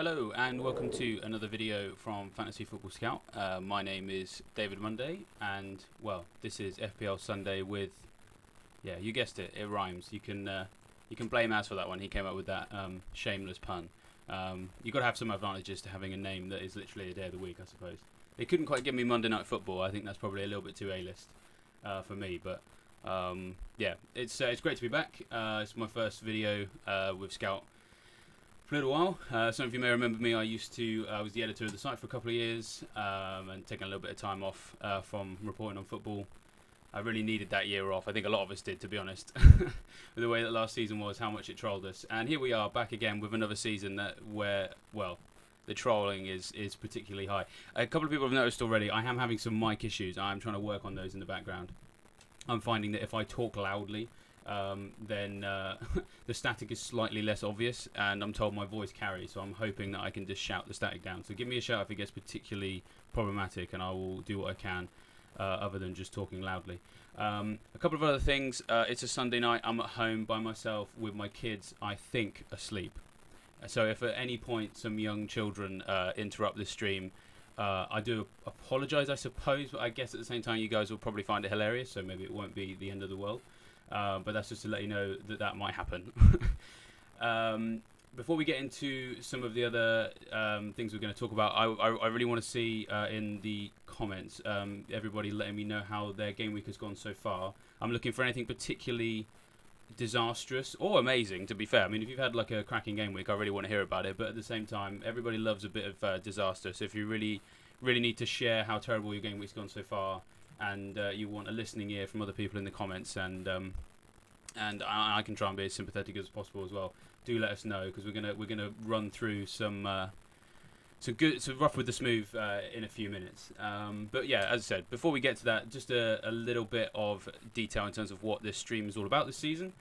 Hello and welcome to another video from Fantasy Football Scout. My name is David Munday and, well, this is FPL Sunday with, yeah, you guessed it, it rhymes. You can blame Az for that one. He came up with that shameless pun. You've got to have some advantages to having a name that is literally a day of the week, I suppose. It couldn't quite give me Monday Night Football. I think that's probably a little bit too A-list for me, but yeah, it's great to be back. It's my first video with Scout for a little while. Some of you may remember me. I was the editor of the site for a couple of years and taking a little bit of time off from reporting on football. I really needed that year off. I think a lot of us did, to be honest, with the way that last season was, how much it trolled us. And here we are back again with another season where, well, the trolling is particularly high. A couple of people have noticed already, I am having some mic issues. I'm trying to work on those in the background. I'm finding that if I talk loudly, then the static is slightly less obvious, and I'm told my voice carries, so I'm hoping that I can just shout the static down. So give me a shout if it gets particularly problematic, and I will do what I can other than just talking loudly. A couple of other things. It's a Sunday night. I'm at home by myself with my kids, I think, asleep. So if at any point some young children interrupt this stream, I do apologise, I suppose, but I guess at the same time you guys will probably find it hilarious, so maybe it won't be the end of the world. But that's just to let you know that that might happen. Before we get into some of the other things we're going to talk about, I really want to see in the comments everybody letting me know how their game week has gone so far. I'm looking for anything particularly disastrous or amazing, to be fair. I mean, if you've had like a cracking game week, I really want to hear about it, but at the same time, everybody loves a bit of disaster. So if you really need to share how terrible your game week's gone so far, and you want a listening ear from other people in the comments, and I can try and be as sympathetic as possible as well, do let us know, because we're gonna run through some rough with the smooth in a few minutes. But yeah, as I said, before we get to that, just a little bit of detail in terms of what this stream is all about this season.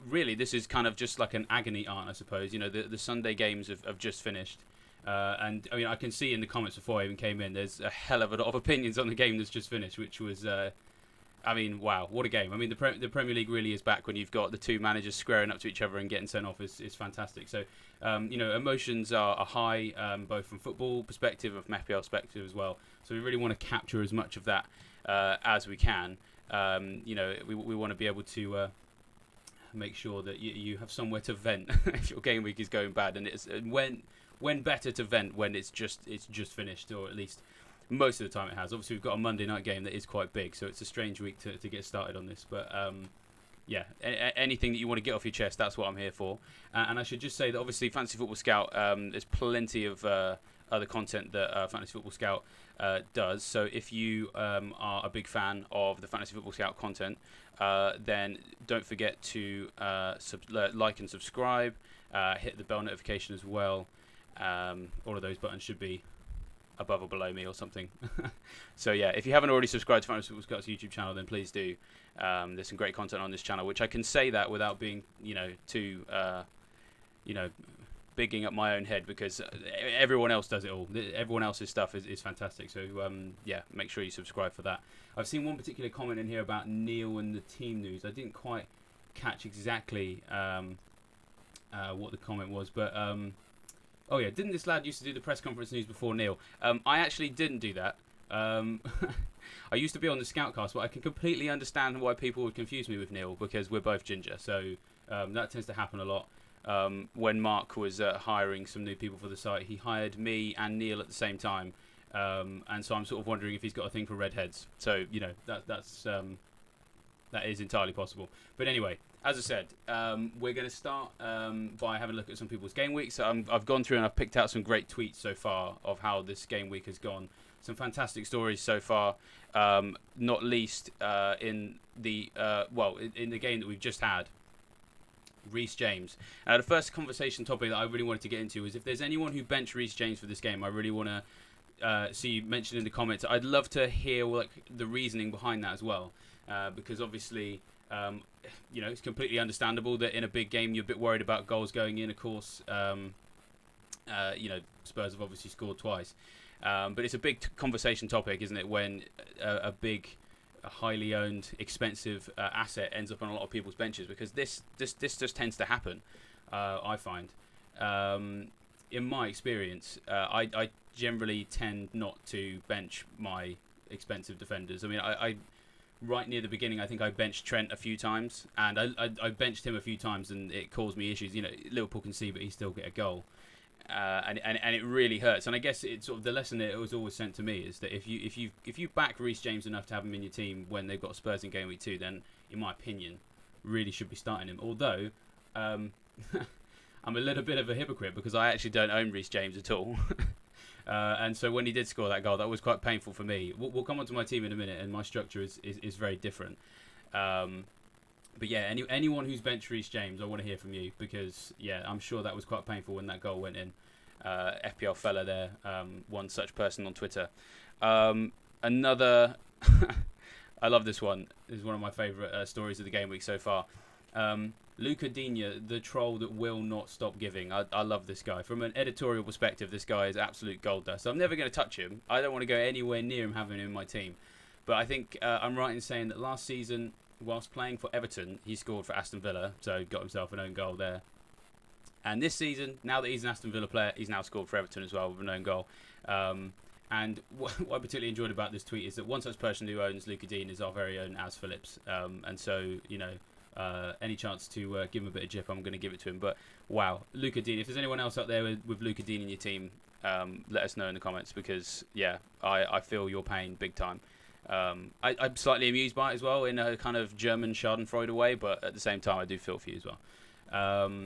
Really, this is kind of just like an agony aunt, I suppose. You know, the Sunday games have just finished. And I mean, I can see in the comments before I even came in, there's a hell of a lot of opinions on the game that's just finished, which was, I mean, wow, what a game. I mean, the Premier League really is back when you've got the two managers squaring up to each other and getting sent off is fantastic. So, you know, emotions are high, both from football perspective and from FPL perspective as well. So we really want to capture as much of that as we can. You know, we want to be able to make sure that you have somewhere to vent if your game week is going bad, and when better to vent when it's just finished, or at least most of the time it has. Obviously, we've got a Monday night game that is quite big, so it's a strange week to get started on this. But yeah, anything that you want to get off your chest, that's what I'm here for. And I should just say that obviously Fantasy Football Scout, there's plenty of other content that Fantasy Football Scout does. So if you are a big fan of the Fantasy Football Scout content, then don't forget to like and subscribe, hit the bell notification as well. All of those buttons should be above or below me or something. So yeah, if you haven't already subscribed to Fantasy Football Scout's YouTube channel, then please do. There's some great content on this channel, which I can say that without being, you know, too, you know, bigging up my own head, because everyone else does it all. Everyone else's stuff is fantastic. So yeah, make sure you subscribe for that. I've seen one particular comment in here about Neil and the team news. I didn't quite catch exactly what the comment was, but oh yeah, didn't this lad used to do the press conference news before Neil? I actually didn't do that. I used to be on the Scoutcast, but I can completely understand why people would confuse me with Neil, because we're both ginger. So that tends to happen a lot. When Mark was hiring some new people for the site, he hired me and Neil at the same time. And so I'm sort of wondering if he's got a thing for redheads. So, you know, that is entirely possible. But anyway, as I said, we're going to start by having a look at some people's game weeks. So I've gone through and I've picked out some great tweets so far of how this game week has gone. Some fantastic stories so far, not least in the in the game that we've just had. Reece James. The first conversation topic that I really wanted to get into is if there's anyone who benched Reece James for this game, I really want to see you mentioned in the comments. I'd love to hear like the reasoning behind that as well, because obviously, you know, it's completely understandable that in a big game you're a bit worried about goals going in. Of course, you know, Spurs have obviously scored twice, but it's a big conversation topic, isn't it? When a highly owned, expensive asset ends up on a lot of people's benches, because this just tends to happen. I find in my experience, I generally tend not to bench my expensive defenders. I mean, I right near the beginning, I think I benched Trent a few times, and I benched him a few times, and it caused me issues. You know, Liverpool can see, but he still get a goal, and it really hurts. And I guess it's sort of the lesson that it was always sent to me is that if you back Reece James enough to have him in your team when they've got Spurs in game week 2, then in my opinion, really should be starting him. Although, I'm a little bit of a hypocrite because I actually don't own Reece James at all. And so when he did score that goal, that was quite painful for me. We'll come on to my team in a minute, and my structure is very different. But yeah, anyone who's benched Reece James, I want to hear from you because, yeah, I'm sure that was quite painful when that goal went in. FPL fella there, one such person on Twitter. Another, I love this one. This is one of my favourite stories of the game week so far. Luca Digne, the troll that will not stop giving. I love this guy. From an editorial perspective, this guy is absolute gold dust. I'm never going to touch him. I don't want to go anywhere near him having him in my team. But I think I'm right in saying that last season, whilst playing for Everton, he scored for Aston Villa, so got himself an own goal there. And this season, now that he's an Aston Villa player, he's now scored for Everton as well with an own goal. And what I particularly enjoyed about this tweet is that one such person who owns Luca Digne is our very own Az Phillips. And so, you know, any chance to give him a bit of jip, I'm going to give it to him. But wow, Luca Digne. If there's anyone else out there with Luca Digne in your team, let us know in the comments because, yeah, I feel your pain big time. I'm slightly amused by it as well in a kind of German Schadenfreude way, but at the same time, I do feel for you as well.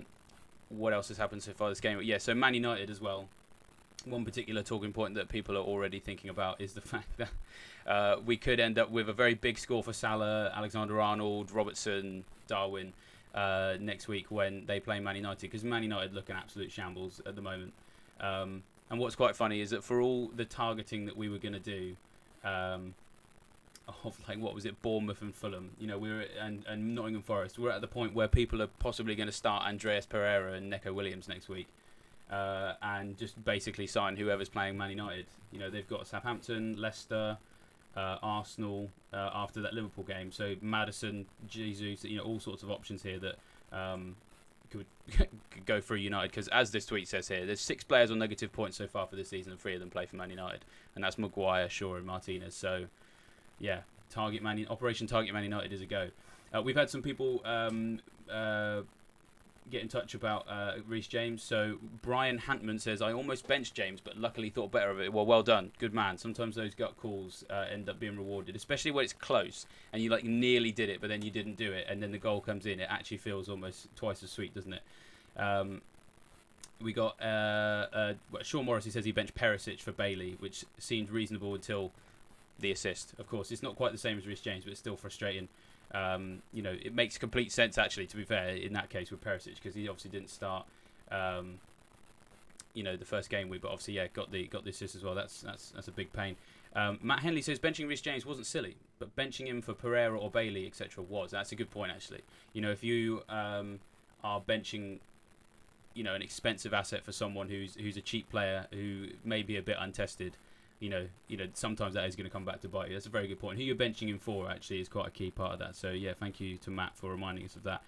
What else has happened so far this game? Yeah, so Man United as well. One particular talking point that people are already thinking about is the fact that we could end up with a very big score for Salah, Alexander-Arnold, Robertson, Darwin next week when they play Man United, because Man United look an absolute shambles at the moment. And what's quite funny is that for all the targeting that we were going to do of, like, what was it, Bournemouth and Fulham, you know, and Nottingham Forest, we're at the point where people are possibly going to start Andreas Pereira and Neco Williams next week. And just basically sign whoever's playing Man United. You know, they've got Southampton, Leicester, Arsenal after that Liverpool game. So Maddison, Jesus, you know, all sorts of options here that could go through United. Because as this tweet says here, there's 6 players on negative points so far for this season, and 3 of them play for Man United, and that's Maguire, Shaw, and Martinez. So yeah, Operation Target Man United is a go. We've had some people get in touch about Reece James. So Brian Hantman says, I almost benched James, but luckily thought better of it. Well done. Good man. Sometimes those gut calls end up being rewarded, especially when it's close and you like nearly did it, but then you didn't do it, and then the goal comes in. It actually feels almost twice as sweet, doesn't it? We got Sean Morrissey says he benched Perisic for Bailey, which seemed reasonable until the assist. Of course, it's not quite the same as Reece James, but it's still frustrating. You know, it makes complete sense actually, to be fair, in that case with Perisic, because he obviously didn't start you know, the first game week, but obviously got the assist as well. That's a big pain. Matt Henley says benching Reece James wasn't silly, but benching him for Pereira or Bailey, etc. was. That's a good point actually. You know, if you are benching, you know, an expensive asset for someone who's a cheap player who may be a bit untested, you know, sometimes that is going to come back to bite you. That's a very good point. Who you're benching him for actually is quite a key part of that. So yeah, thank you to Matt for reminding us of that.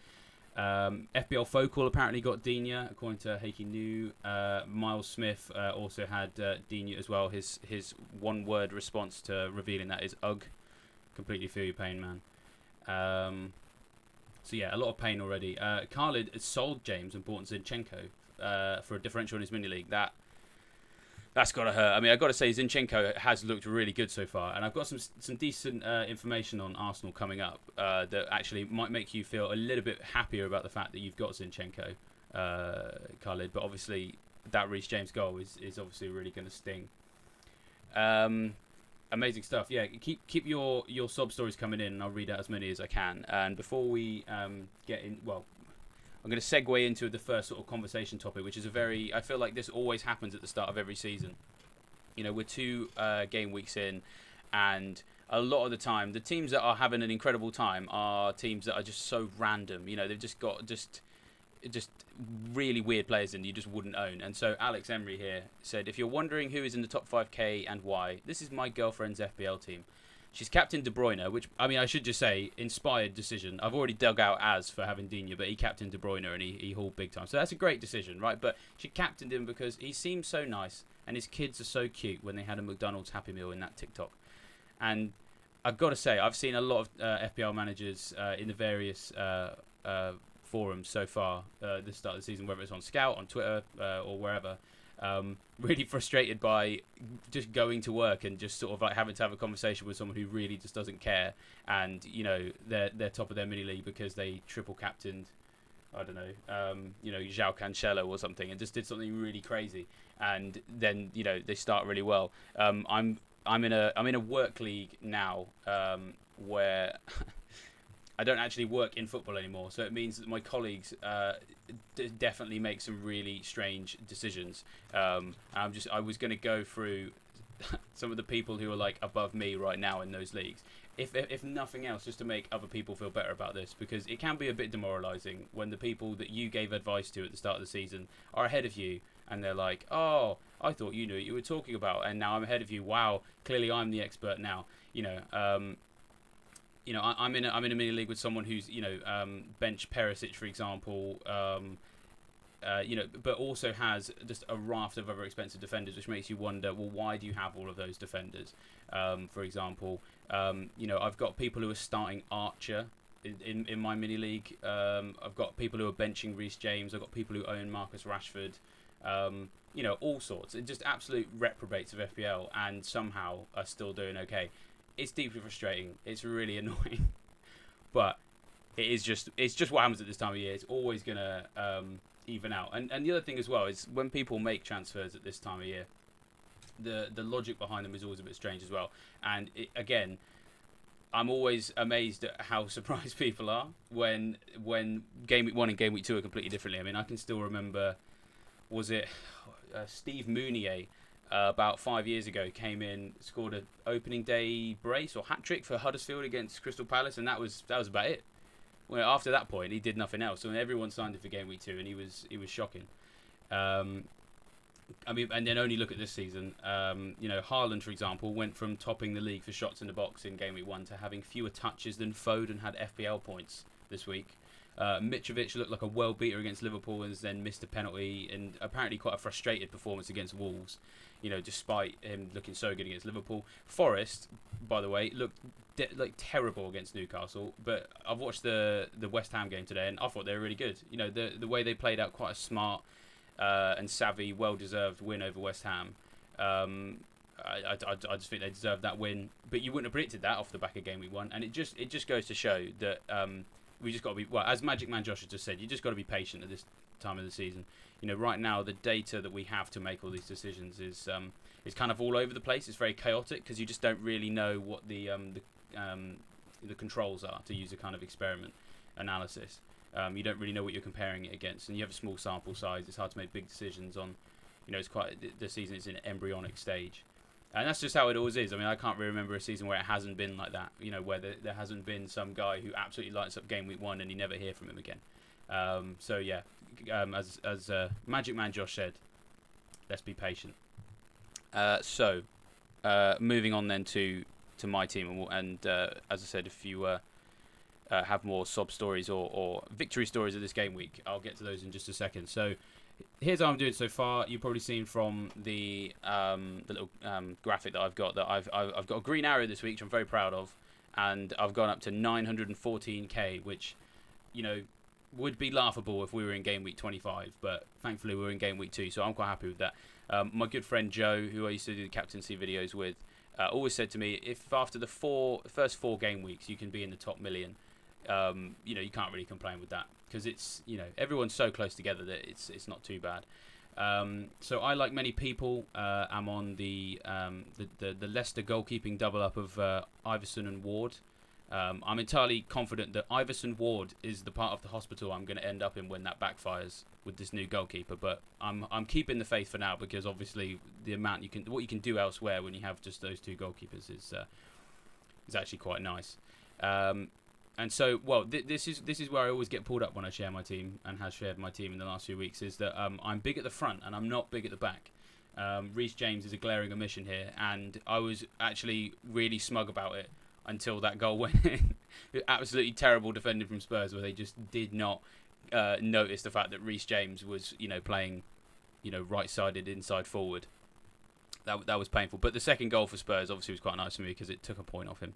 FBL Focal apparently got Digne, according to Heikki New. Miles Smith also had Digne as well. His one-word response to revealing that is ugh. Completely feel your pain, man. So yeah, a lot of pain already. Khalid sold James and bought Zinchenko for a differential in his mini league. That's got to hurt. I mean, I've got to say, Zinchenko has looked really good so far. And I've got some decent information on Arsenal coming up that actually might make you feel a little bit happier about the fact that you've got Zinchenko, Khalid. But obviously, that Reece James goal is obviously really going to sting. Amazing stuff. Yeah, keep your sob stories coming in, and I'll read out as many as I can. And before we get in, well, I'm going to segue into the first sort of conversation topic, which is I feel like this always happens at the start of every season. You know, we're 2 game weeks in, and a lot of the time, the teams that are having an incredible time are teams that are just so random. You know, they've just got just really weird players in you just wouldn't own. And so Alex Emery here said, if you're wondering who is in the top 5k and why, this is my girlfriend's FPL team. She's captained De Bruyne, which, I mean, I should just say, inspired decision. I've already dug out Az for having Digne, but he captained De Bruyne and he hauled big time. So that's a great decision, right? But she captained him because he seems so nice and his kids are so cute when they had a McDonald's Happy Meal in that TikTok. And I've got to say, I've seen a lot of FPL managers in the various forums so far this start of the season, whether it's on Scout, on Twitter, or wherever, really frustrated by just going to work and just sort of like having to have a conversation with someone who really just doesn't care, and you know they're top of their mini league because they triple captained, I don't know, you know, João Cancelo or something, and just did something really crazy, and then you know they start really well. I'm in a work league now where I don't actually work in football anymore, so it means that my colleagues definitely make some really strange decisions. I was going to go through some of the people who are like above me right now in those leagues, if nothing else, just to make other people feel better about this, because it can be a bit demoralising when the people that you gave advice to at the start of the season are ahead of you, and they're like, "Oh, I thought you knew what you were talking about, and now I'm ahead of you. Wow, clearly I'm the expert now." You know. I'm in a mini league with someone who's bench Perisic, for example, but also has just a raft of other expensive defenders, which makes you wonder, well, why do you have all of those defenders? For example, I've got people who are starting Archer in my mini league. I've got people who are benching Reece James. I've got people who own Marcus Rashford. All sorts. It's just absolute reprobates of FPL, and somehow are still doing okay. It's deeply frustrating. It's really annoying, but it's just what happens at this time of year. It's always gonna even out. And the other thing as well is when people make transfers at this time of year, the logic behind them is always a bit strange as well. And again, I'm always amazed at how surprised people are when Game Week 1 and Game Week 2 are completely differently. I mean, I can still remember, was it Steve Mounier? About 5 years ago, came in, scored an opening day brace or hat trick for Huddersfield against Crystal Palace, and that was about it. Well, after that point, he did nothing else. So everyone signed him for Game Week 2, and he was shocking. And then only look at this season. Haaland, for example, went from topping the league for shots in the box in Game Week 1 to having fewer touches than Foden had FPL points this week. Mitrovic looked like a world beater against Liverpool and then missed a penalty, and apparently quite a frustrated performance against Wolves, despite him looking so good against Liverpool. Forest, by the way, looked like terrible against Newcastle, but I've watched the West Ham game today and I thought they were really good. The way they played out, quite a smart and savvy, well-deserved win over West Ham. I just think they deserved that win, but you wouldn't have predicted that off the back of Game Week 1, and it just goes to show that we just got to be, well, as Magic Man Josh has just said, you just got to be patient at this time of the season. Right now the data that we have to make all these decisions is kind of all over the place. It's very chaotic because you just don't really know what the controls are, to use a kind of experiment analysis. You don't really know what you're comparing it against, and you have a small sample size. It's hard to make big decisions on. It's the season is in an embryonic stage. And that's just how it always is. I mean, I can't really remember a season where it hasn't been like that. Where there hasn't been some guy who absolutely lights up Game Week 1 and you never hear from him again. As Magic Man Josh said, let's be patient. Moving on then to my team, and as I said, if you have more sob stories or victory stories of this game week, I'll get to those in just a second. So here's how I'm doing so far. You've probably seen from the little graphic that I've got that I've got a green arrow this week, which I'm very proud of, and I've gone up to 914k, which would be laughable if we were in Game Week 25, but thankfully we're in Game Week 2, so I'm quite happy with that. My good friend Joe, who I used to do the captaincy videos with, always said to me, if after the first four game weeks you can be in the top million, you can't really complain with that, because it's everyone's so close together that it's not too bad. So I, like many people, am on the Leicester goalkeeping double up of Iverson and Ward. I'm entirely confident that Iverson Ward is the part of the hospital I'm going to end up in when that backfires with this new goalkeeper. But I'm keeping the faith for now, because obviously the amount what you can do elsewhere when you have just those two goalkeepers is actually quite nice. And so, well, this is where I always get pulled up when I share my team, and has shared my team in the last few weeks, is that I'm big at the front and I'm not big at the back. Reece James is a glaring omission here, and I was actually really smug about it until that goal went in. Absolutely terrible defending from Spurs, where they just did not notice the fact that Reece James was, playing, right-sided inside forward. That was painful. But the second goal for Spurs obviously was quite nice for me because it took a point off him,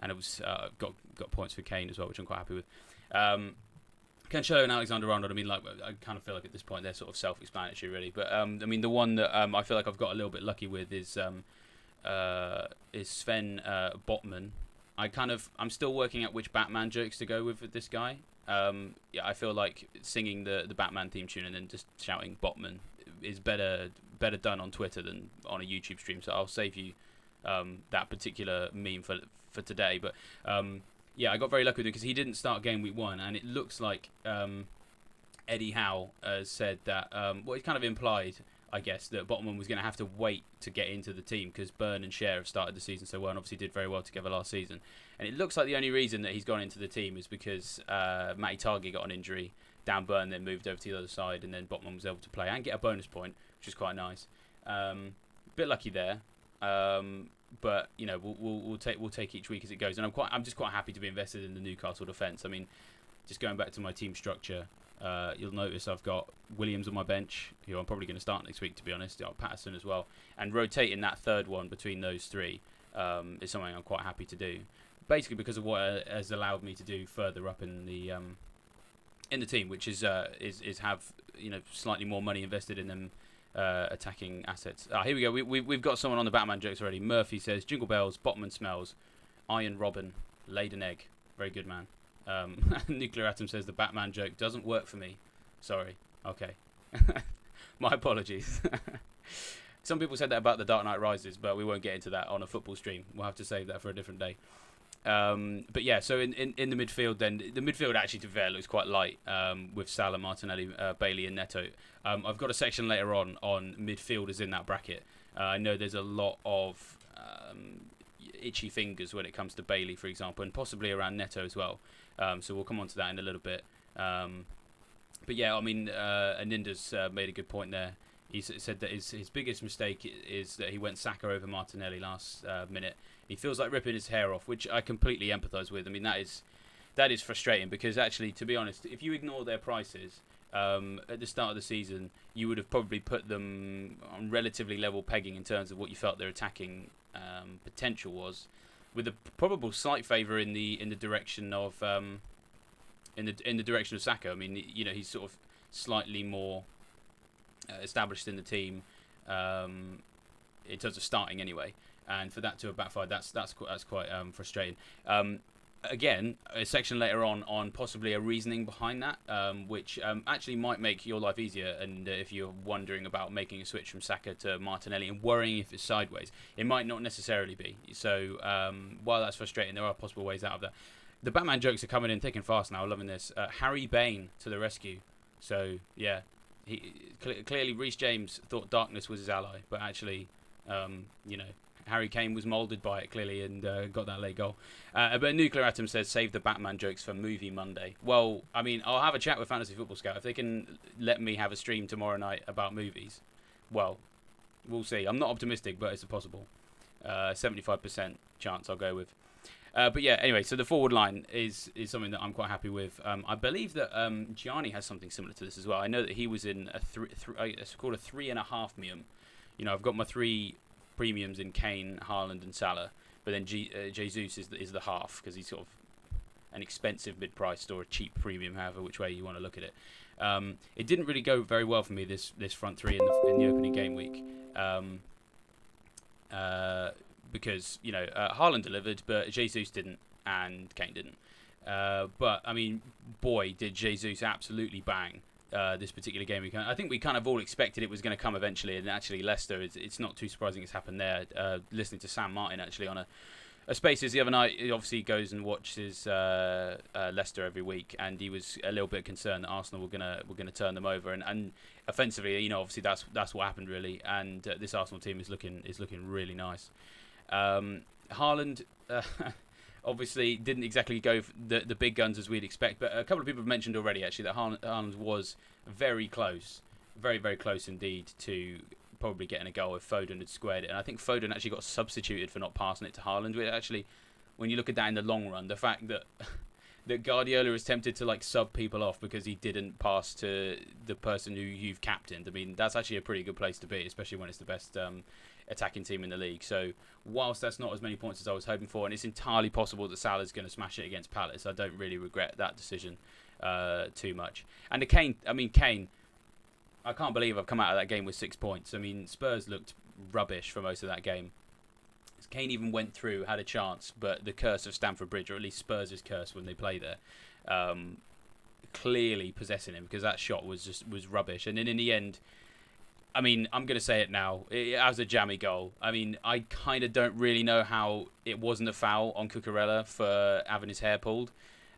and it was got points for Kane as well, which I'm quite happy with. Cancelo and Alexander-Arnold, I kind of feel like at this point they're sort of self-explanatory, really. But the one that I feel like I've got a little bit lucky with is Sven Botman. I'm still working out which Batman jokes to go with this guy. I feel like singing the Batman theme tune and then just shouting Botman is better done on Twitter than on a YouTube stream. So I'll save you that particular meme for today. But I got very lucky with it because he didn't start game week 1, and it looks like Eddie Howe has said that it kind of implied, I guess, that Botman was going to have to wait to get into the team because Byrne and Cher have started the season so well and obviously did very well together last season. And it looks like the only reason that he's gone into the team is because Matty Targi got an injury. Dan Byrne then moved over to the other side, and then Botman was able to play and get a bonus point, which is quite nice. Bit lucky there, but we'll take each week as it goes. And I'm just quite happy to be invested in the Newcastle defence. I mean, just going back to my team structure. You'll notice I've got Williams on my bench, who I'm probably going to start next week, to be honest. Patterson as well, and rotating that third one between those three is something I'm quite happy to do. Basically, because of what it has allowed me to do further up in the team, which is have slightly more money invested in them attacking assets. Here we go. We've got someone on the Batman jokes already. Murphy says Jingle Bells, Botman smells, Iron Robin laid an egg. Very good, man. Nuclear Atom says the Batman joke doesn't work for me. Sorry. Okay. My apologies. Some people said that about the Dark Knight Rises, but we won't get into that on a football stream. We'll have to save that for a different day. But yeah, so in the midfield then, the midfield actually to be fair looks quite light with Salah, Martinelli, Bailey and Neto. I've got a section later on midfielders in that bracket. I know there's a lot of itchy fingers when it comes to Bailey, for example, and possibly around Neto as well. So we'll come on to that in a little bit. But yeah, Aninda's made a good point there. He said that his biggest mistake is that he went Saka over Martinelli last minute. He feels like ripping his hair off, which I completely empathise with. I mean, that is frustrating because actually, to be honest, if you ignore their prices at the start of the season, you would have probably put them on relatively level pegging in terms of what you felt their attacking potential was, with a probable slight favour in the direction of in the direction of Saka. I mean, he's sort of slightly more established in the team in terms of starting anyway, and for that to have backfired, that's quite frustrating. Again, a section later on possibly a reasoning behind that, which actually might make your life easier. And if you're wondering about making a switch from Saka to Martinelli and worrying if it's sideways, it might not necessarily be. So while that's frustrating, there are possible ways out of that. The Batman jokes are coming in thick and fast now. Loving this. Harry Bain to the rescue. So yeah, clearly Reece James thought darkness was his ally, but actually, Harry Kane was moulded by it clearly and got that late goal. But Nuclear Atom says save the Batman jokes for movie Monday. Well, I mean, I'll have a chat with Fantasy Football Scout if they can let me have a stream tomorrow night about movies. Well, we'll see. I'm not optimistic, but it's a possible 75% chance I'll go with. But yeah, anyway, so the forward line is something that I'm quite happy with. I believe that Gianni has something similar to this as well. I know that he was in it's called a 3.5 million. I've got my 3 premiums in Kane, Haaland and Salah, but then Jesus is the half because he's sort of an expensive mid-priced or a cheap premium, however which way you want to look at it. It didn't really go very well for me this front three in the opening game week because Haaland delivered but Jesus didn't and Kane didn't. But I mean, boy, did Jesus absolutely bang this particular game. I think we kind of all expected it was going to come eventually, and actually Leicester, it's not too surprising it's happened there. Listening to Sam Martin actually on a Spaces the other night, he obviously goes and watches Leicester every week, and he was a little bit concerned that Arsenal were gonna turn them over, and offensively, obviously that's what happened really, and this Arsenal team is looking really nice. Haaland obviously didn't exactly go for the big guns as we'd expect, but a couple of people have mentioned already actually that Haaland was very close, very, very close indeed to probably getting a goal if Foden had squared it. And I think Foden actually got substituted for not passing it to Haaland. Which actually, when you look at that in the long run, the fact that that Guardiola is tempted to like sub people off because he didn't pass to the person who you've captained. I mean, that's actually a pretty good place to be, especially when it's the best attacking team in the league. So whilst that's not as many points as I was hoping for, and it's entirely possible that Salah's going to smash it against Palace, I don't really regret that decision too much. And the Kane, I can't believe I've come out of that game with 6 points. I mean, Spurs looked rubbish for most of that game. Kane even went through, had a chance, but the curse of Stamford Bridge, or at least Spurs' curse when they play there, clearly possessing him, because that shot was rubbish. And then in the end, I mean, I'm going to say it now, it was a jammy goal. I mean, I kind of don't really know how it wasn't a foul on Cucurella for having his hair pulled.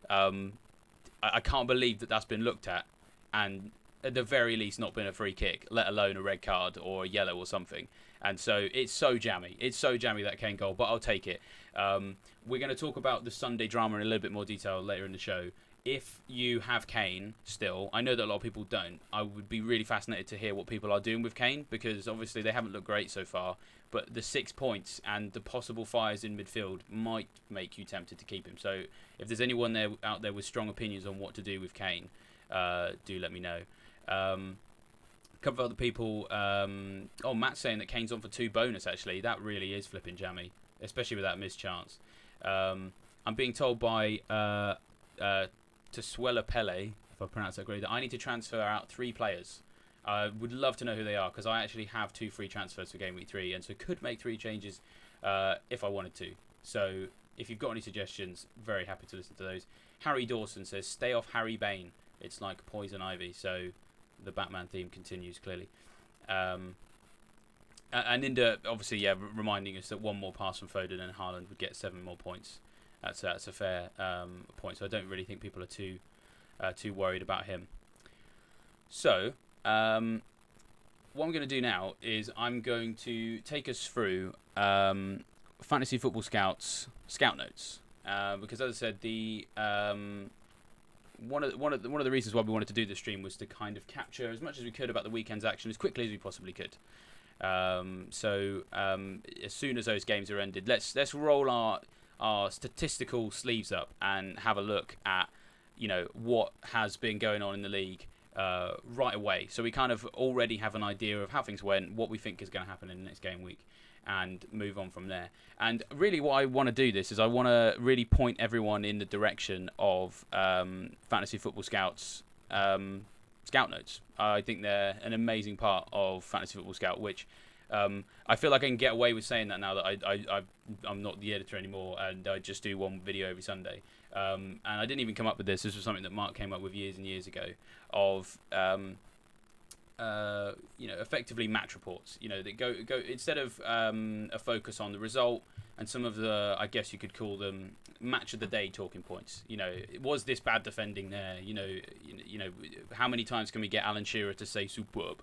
I can't believe that that's been looked at, and at the very least not been a free kick, let alone a red card or a yellow or something. And so it's so jammy. It's so jammy, that Kane goal, but I'll take it. We're going to talk about the Sunday drama in a little bit more detail later in the show. If you have Kane still, I know that a lot of people don't. I would be really fascinated to hear what people are doing with Kane, because obviously they haven't looked great so far. But the 6 points and the possible fires in midfield might make you tempted to keep him. So if there's anyone out there with strong opinions on what to do with Kane, do let me know. A couple of other people. Matt's saying that Kane's on for 2 bonus, actually. That really is flipping jammy, especially with that missed chance. I'm being told by Tessuela Pele, if I pronounce that correctly, that I need to transfer out 3 players. I would love to know who they are, because I actually have 2 free transfers for Game Week 3, and so could make 3 changes if I wanted to. So if you've got any suggestions, very happy to listen to those. Harry Dawson says, stay off Harry Bane. It's like poison ivy. So the Batman theme continues, clearly. And Inda, obviously, reminding us that 1 more pass from Foden and Haaland would get 7 more points. That's a fair point. So I don't really think people are too worried about him. So what I'm going to do now is I'm going to take us through Fantasy Football Scouts scout notes, because as I said, the one of the reasons why we wanted to do this stream was to kind of capture as much as we could about the weekend's action as quickly as we possibly could. So as soon as those games are ended, let's roll our statistical sleeves up and have a look at what has been going on in the league right away. So we kind of already have an idea of how things went, what we think is going to happen in the next game week, and move on from there. And really what I want to do this is I want to really point everyone in the direction of Fantasy Football Scouts scout notes. I think they're an amazing part of Fantasy Football Scout, which I feel like I can get away with saying that now that I'm not the editor anymore, and I just do 1 video every Sunday. And I didn't even come up with this. This was something that Mark came up with years and years ago of effectively match reports. That go instead of a focus on the result and some of the, I guess you could call them, match of the day talking points. Was this bad defending there? How many times can we get Alan Shearer to say superb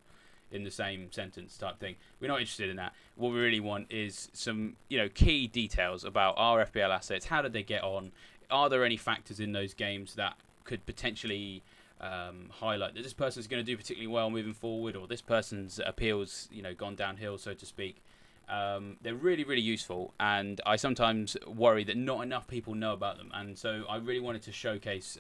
in the same sentence type thing? We're not interested in that. What we really want is some key details about our FPL assets. How did they get on? Are there any factors in those games that could potentially highlight that this person's going to do particularly well moving forward, or this person's appeal's gone downhill, so to speak? They're really, really useful, and I sometimes worry that not enough people know about them. And so I really wanted to showcase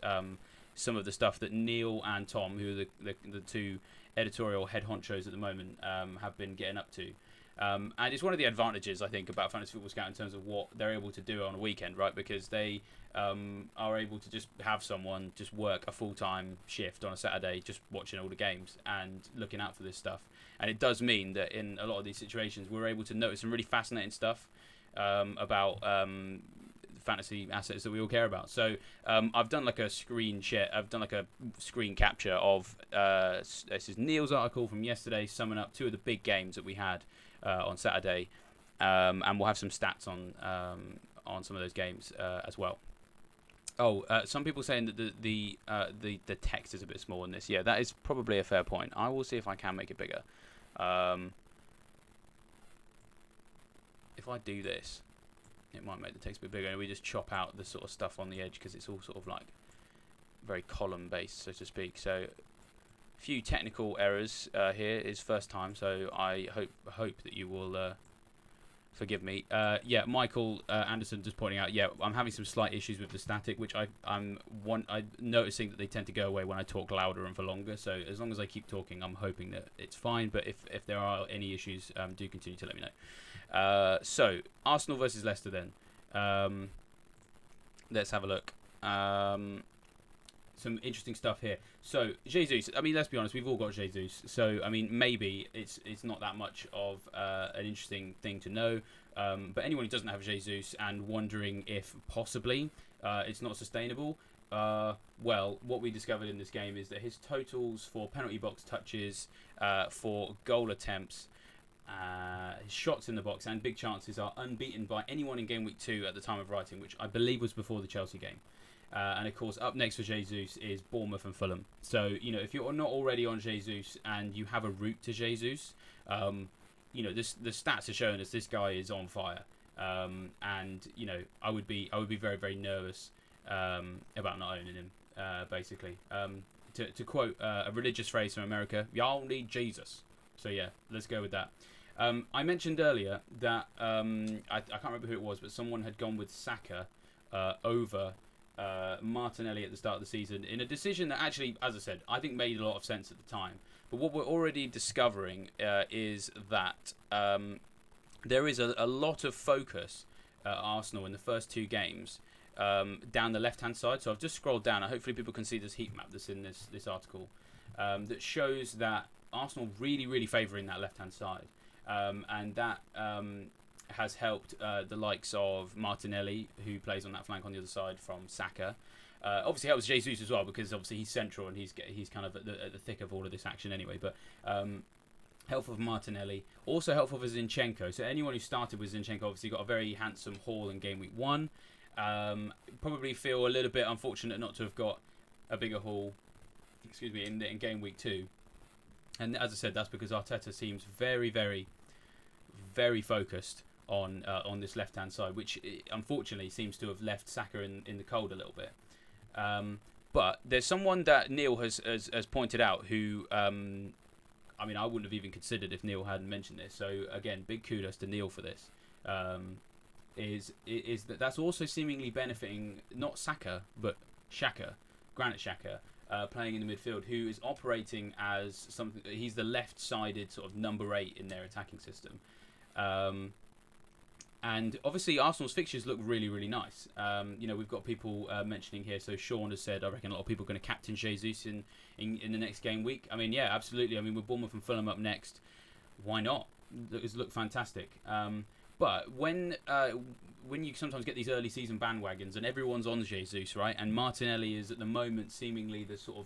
some of the stuff that Neil and Tom, who are the 2 editorial head honchos at the moment, have been getting up to. And it's one of the advantages, I think, about Fantasy Football Scout in terms of what they're able to do on a weekend, right? Because they are able to just have someone just work a full-time shift on a Saturday, just watching all the games and looking out for this stuff. And it does mean that in a lot of these situations, we're able to notice some really fascinating stuff about fantasy assets that we all care about. So I've done like a screen share. I've done like a screen capture of this is Neil's article from yesterday, summing up 2 of the big games that we had on Saturday, and we'll have some stats on some of those games as well. Some people saying that the text is a bit small in this. Yeah, that is probably a fair point. I will see if I can make it bigger. If I do this, it might make the text a bit bigger, and we just chop out the sort of stuff on the edge, because it's all sort of like very column based, so to speak. So few technical errors here. Is first time, so I hope that you will forgive me. Yeah, Michael Anderson just pointing out. Yeah, I'm having some slight issues with the static, which I'm noticing that they tend to go away when I talk louder and for longer. So as long as I keep talking, I'm hoping that it's fine. But if there are any issues, do continue to let me know. So Arsenal versus Leicester then. Let's have a look. Some interesting stuff here. So Jesus, I mean, let's be honest, we've all got Jesus. So I mean, maybe it's not that much of an interesting thing to know. But anyone who doesn't have Jesus and wondering if possibly it's not sustainable, well, what we discovered in this game is that his totals for penalty box touches, for goal attempts, his shots in the box and big chances are unbeaten by anyone in Game Week 2 at the time of writing, which I believe was before the Chelsea game. And of course, up next for Jesus is Bournemouth and Fulham. So, you know, if you're not already on Jesus and you have a route to Jesus, you know, the stats are showing us this guy is on fire. And, you know, I would be very, very nervous about not owning him, basically. To quote a religious phrase from America, y'all need Jesus. So, yeah, let's go with that. I mentioned earlier that, I can't remember who it was, but someone had gone with Saka over Martinelli at the start of the season in a decision that actually, as I said, I think made a lot of sense at the time. But what we're already discovering is that there is a lot of focus at Arsenal in the first two games down the left-hand side. So I've just scrolled down, and hopefully people can see this heat map that's in this article that shows that Arsenal really favouring that left-hand side. And that has helped the likes of Martinelli, who plays on that flank on the other side from Saka. Obviously helps Jesus as well, because obviously he's central and he's kind of at the thick of all of this action anyway. But helpful for Martinelli, also helpful for Zinchenko. So anyone who started with Zinchenko obviously got a very handsome haul in Game Week 1. Probably feel a little bit unfortunate not to have got a bigger haul, in Game Week 2. And as I said, that's because Arteta seems very focused on this left-hand side, which unfortunately seems to have left Saka in the cold a little bit. But there's someone that Neil has pointed out who, I mean, I wouldn't have even considered if Neil hadn't mentioned this. So again, big kudos to Neil for this. Is that's also seemingly benefiting not Saka but Granit Xhaka. Playing in the midfield, who is operating as something. He's the left-sided sort of number 8 in their attacking system, and obviously Arsenal's fixtures look really nice. You know, we've got people mentioning here. So Sean has said, I reckon a lot of people are going to captain Jesus in the next game week. I mean, yeah, absolutely. I mean, with Bournemouth and Fulham up next, why not? It's look fantastic. But when you sometimes get these early season bandwagons and everyone's on Jesus, right? And Martinelli is at the moment seemingly the sort of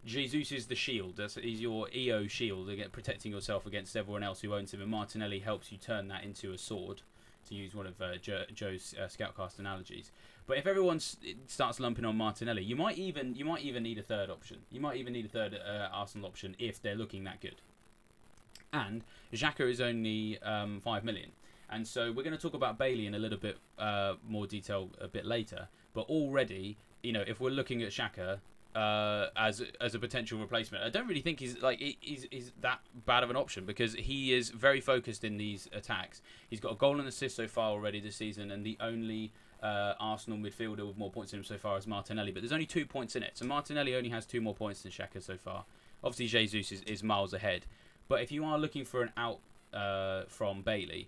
Jesus is the shield. He's your EO shield, protecting yourself against everyone else who owns him. And Martinelli helps you turn that into a sword, to use one of Joe's Scoutcast analogies. But if everyone starts lumping on Martinelli, you might even need a third option. You might even need a third Arsenal option if they're looking that good. And Xhaka is only 5 million. And so we're going to talk about Bailey in a little bit more detail a bit later. But already, you know, if we're looking at Xhaka as a potential replacement, I don't really think he's that bad of an option, because he is very focused in these attacks. He's got a goal and assist so far already this season, and the only Arsenal midfielder with more points in him so far is Martinelli. But there's only 2 points in it, so Martinelli only has 2 more points than Xhaka so far. Obviously, Jesus is miles ahead. But if you are looking for an out from Bailey,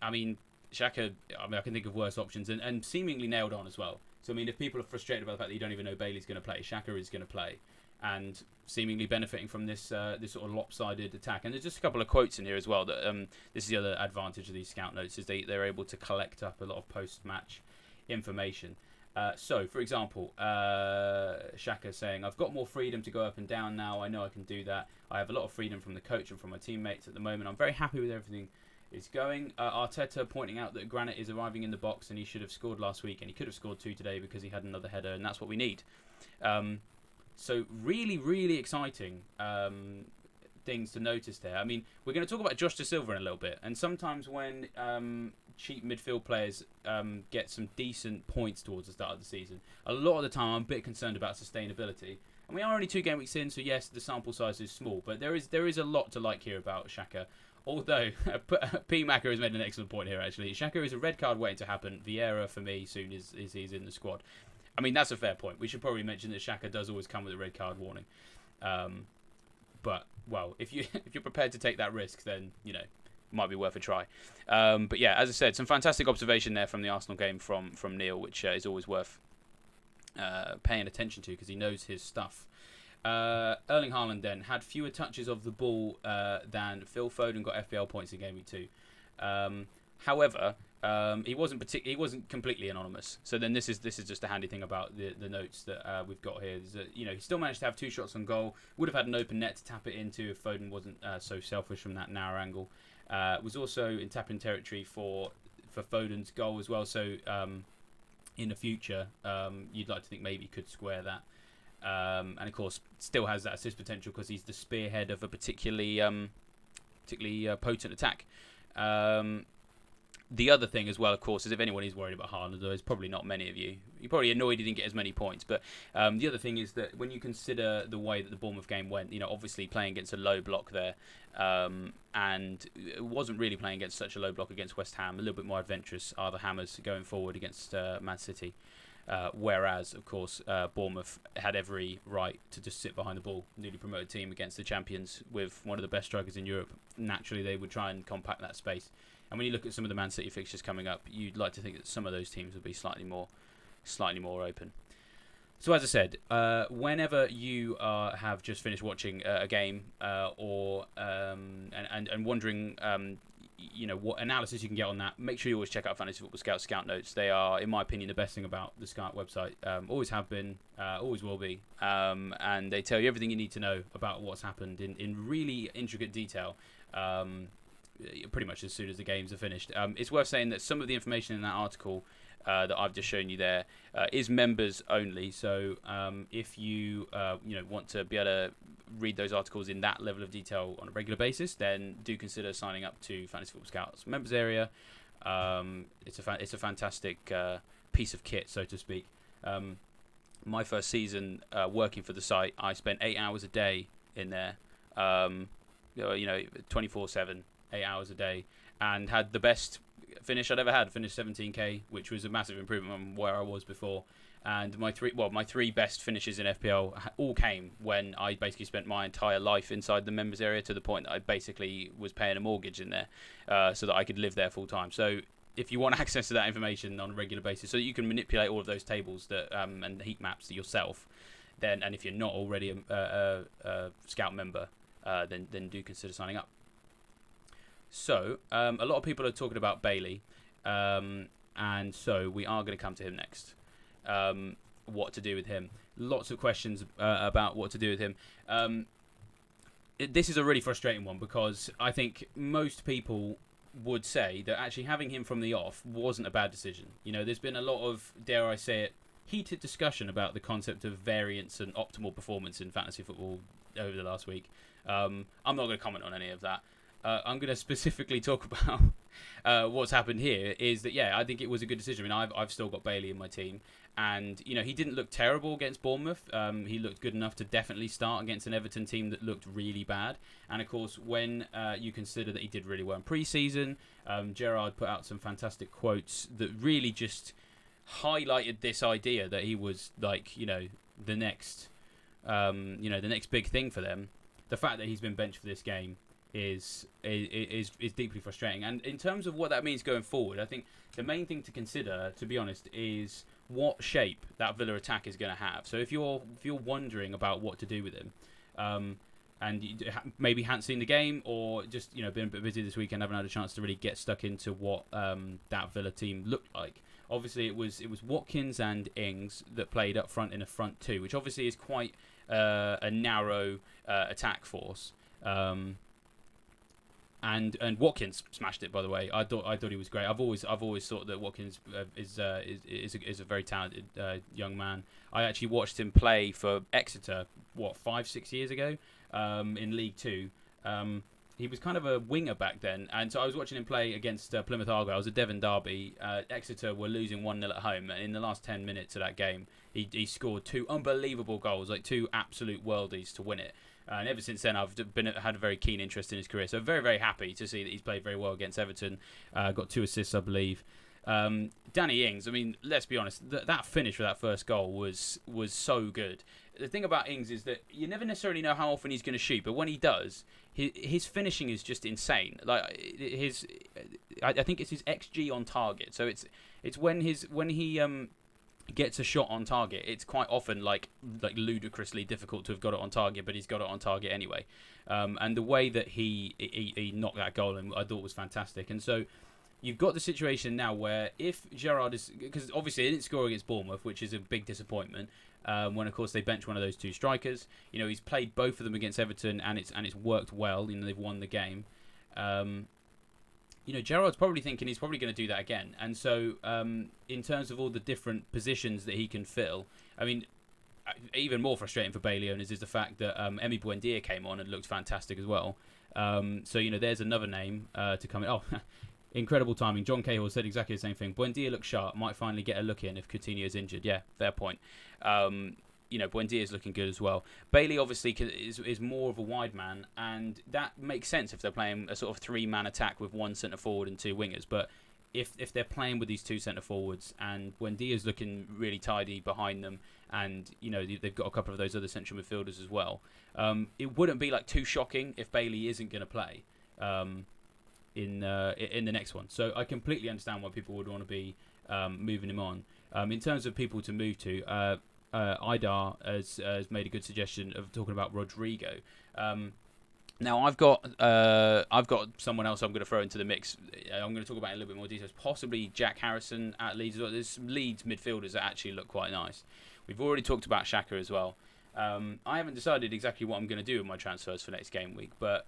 I mean, Xhaka, I can think of worse options, and seemingly nailed on as well. So, I mean, if people are frustrated about the fact that you don't even know Bailey's going to play, Xhaka is going to play, and seemingly benefiting from this this sort of lopsided attack. And there's just a couple of quotes in here as well. That this is the other advantage of these scout notes, is they're able to collect up a lot of post-match information. So, for example, Xhaka saying, I've got more freedom to go up and down now. I know I can do that. I have a lot of freedom from the coach and from my teammates at the moment. I'm very happy with everything is going. Arteta pointing out that Granit is arriving in the box and he should have scored last week, and he could have scored 2 today because he had another header, and that's what we need. So really exciting things to notice there. I mean, we're going to talk about Josh Da Silva in a little bit, and sometimes when cheap midfield players get some decent points towards the start of the season, a lot of the time I'm a bit concerned about sustainability. And we are only 2 game weeks in, so yes, the sample size is small, but there is a lot to like here about Xhaka. Although, P. Macker has made an excellent point here, actually. Xhaka is a red card waiting to happen. Vieira, for me, soon is he's in the squad. I mean, that's a fair point. We should probably mention that Xhaka does always come with a red card warning. But, well, if you're prepared to take that risk, then, you know, might be worth a try. But yeah, as I said, some fantastic observation there from the Arsenal game from Neil, which is always worth paying attention to because he knows his stuff. Erling Haaland then had fewer touches of the ball than Phil Foden, got FPL points in Gameweek 2. However, he wasn't completely anonymous. So then this is just a handy thing about the notes that we've got here. Is that, you know, he still managed to have 2 shots on goal. Would have had an open net to tap it into if Foden wasn't so selfish from that narrow angle. Was also in tap-in territory for Foden's goal as well. So in the future, you'd like to think maybe he could square that. And of course, still has that assist potential because he's the spearhead of a particularly potent attack. The other thing as well, of course, is if anyone is worried about Haaland, there's probably not many of you. You're probably annoyed he didn't get as many points. But the other thing is that when you consider the way that the Bournemouth game went, you know, obviously playing against a low block there, and it wasn't really playing against such a low block against West Ham. A little bit more adventurous are the Hammers going forward against Man City. Whereas, of course, Bournemouth had every right to just sit behind the ball. Newly promoted team against the champions with one of the best strikers in Europe. Naturally, they would try and compact that space. And when you look at some of the Man City fixtures coming up, you'd like to think that some of those teams would be slightly more open. So as I said, whenever you have just finished watching a game or and wondering you know what analysis you can get on that, make sure you always check out Fantasy Football Scout notes. They are, in my opinion, the best thing about the Scout website. Always have been, always will be, and they tell you everything you need to know about what's happened in really intricate detail. Pretty much as soon as the games are finished. It's worth saying that some of the information in that article that I've just shown you there is members only. So if you want to be able to read those articles in that level of detail on a regular basis, then do consider signing up to Fantasy Football Scouts Members Area. It's a fantastic piece of kit, so to speak. My first season working for the site, I spent 8 hours a day in there. 24/7. 8 hours a day, and had the best finish I'd ever had. Finished 17k, which was a massive improvement on where I was before. And my three best finishes in FPL all came when I basically spent my entire life inside the members area, to the point that I basically was paying a mortgage in there so that I could live there full time. So if you want access to that information on a regular basis, so that you can manipulate all of those tables that and heat maps yourself, then, and if you're not already a Scout member, then do consider signing up. So, a lot of people are talking about Bailey, and so we are going to come to him next. What to do with him. Lots of questions about what to do with him. This is a really frustrating one because I think most people would say that actually having him from the off wasn't a bad decision. You know, there's been a lot of, dare I say it, heated discussion about the concept of variance and optimal performance in fantasy football over the last week. I'm not going to comment on any of that. I'm going to specifically talk about what's happened here. Is that, yeah, I think it was a good decision. I mean, I've still got Bailey in my team, and you know, he didn't look terrible against Bournemouth. He looked good enough to definitely start against an Everton team that looked really bad. And of course, when you consider that he did really well in pre-season, Gerrard put out some fantastic quotes that really just highlighted this idea that he was like, you know, the next big thing for them. The fact that he's been benched for this game is deeply frustrating. And in terms of what that means going forward, I think the main thing to consider, to be honest, is what shape that Villa attack is going to have. So if you're wondering about what to do with him, and you maybe hadn't seen the game, or just, you know, been a bit busy this weekend, haven't had a chance to really get stuck into what that Villa team looked like. Obviously, it was Watkins and Ings that played up front in a front two, which obviously is quite a narrow attack force. And Watkins smashed it, by the way. I thought he was great. I've always thought that Watkins is a very talented young man. I actually watched him play for Exeter 5-6 years ago in League Two, he was kind of a winger back then, and so I was watching him play against Plymouth Argyle. It was a Devon derby. Exeter were losing 1-0 at home, and in the last 10 minutes of that game, he scored 2 unbelievable goals, like 2 absolute worldies to win it. And ever since then, I've had a very keen interest in his career. So very, very happy to see that he's played very well against Everton. Got 2 assists, I believe. Danny Ings, I mean, let's be honest, that finish for that first goal was so good. The thing about Ings is that you never necessarily know how often he's going to shoot, but when he does, his finishing is just insane. Like I think it's his XG on target. So it's when he gets a shot on target, it's quite often like ludicrously difficult to have got it on target, but he's got it on target anyway. And the way that he knocked that goal in, I thought was fantastic. And so you've got the situation now where if Gerrard is, because obviously he didn't score against Bournemouth, which is a big disappointment. When of course they bench one of those 2 strikers, he's played both of them against Everton, and it's worked well. They've won the game. Gerrard's probably thinking he's probably going to do that again. And so, in terms of all the different positions that he can fill, I mean, even more frustrating for Bailey owners is the fact that Emi Buendia came on and looked fantastic as well. So there's another name to come in. Oh. Incredible timing. John Cahill said exactly the same thing. Buendia looks sharp. Might finally get a look in if Coutinho's injured. Yeah, fair point. Buendia's looking good as well. Bailey obviously is more of a wide man, and that makes sense if they're playing a sort of 3-man attack with 1 centre forward and 2 wingers. But if they're playing with these 2 centre forwards and Buendia's looking really tidy behind them, and they've got a couple of those other central midfielders as well, it wouldn't be too shocking if Bailey isn't going to play. In the next one. So I completely understand why people would want to be moving him on. In terms of people to move to, Idar has made a good suggestion of talking about Rodrigo. Now I've got someone else I'm going to throw into the mix. I'm going to talk about it in a little bit more details. Possibly Jack Harrison at Leeds as well. There's some Leeds midfielders that actually look quite nice. We've already talked about Xhaka as well. I haven't decided exactly what I'm going to do with my transfers for next game week, but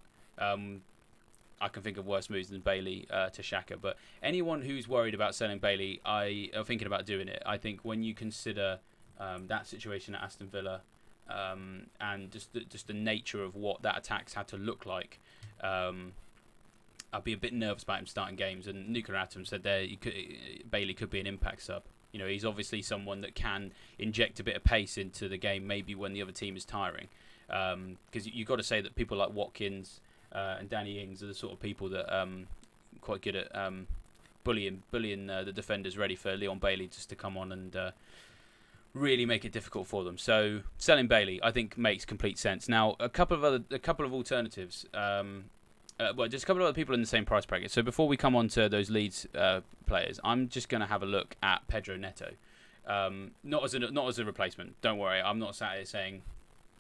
I can think of worse moves than Bailey to Xhaka. But anyone who's worried about selling Bailey, I are thinking about doing it. I think when you consider that situation at Aston Villa and just the nature of what that attack's had to look like, I'd be a bit nervous about him starting games. And Nuclear Atom said there Bailey could be an impact sub. He's obviously someone that can inject a bit of pace into the game, maybe when the other team is tiring. Because you've got to say that people like Watkins and Danny Ings are the sort of people that quite good at bullying the defenders ready for Leon Bailey just to come on and really make it difficult for them. So selling Bailey, I think, makes complete sense. Now a couple of alternatives. Just a couple of other people in the same price bracket. So before we come on to those Leeds players, I'm just going to have a look at Pedro Neto. Not as a replacement. Don't worry, I'm not sat here saying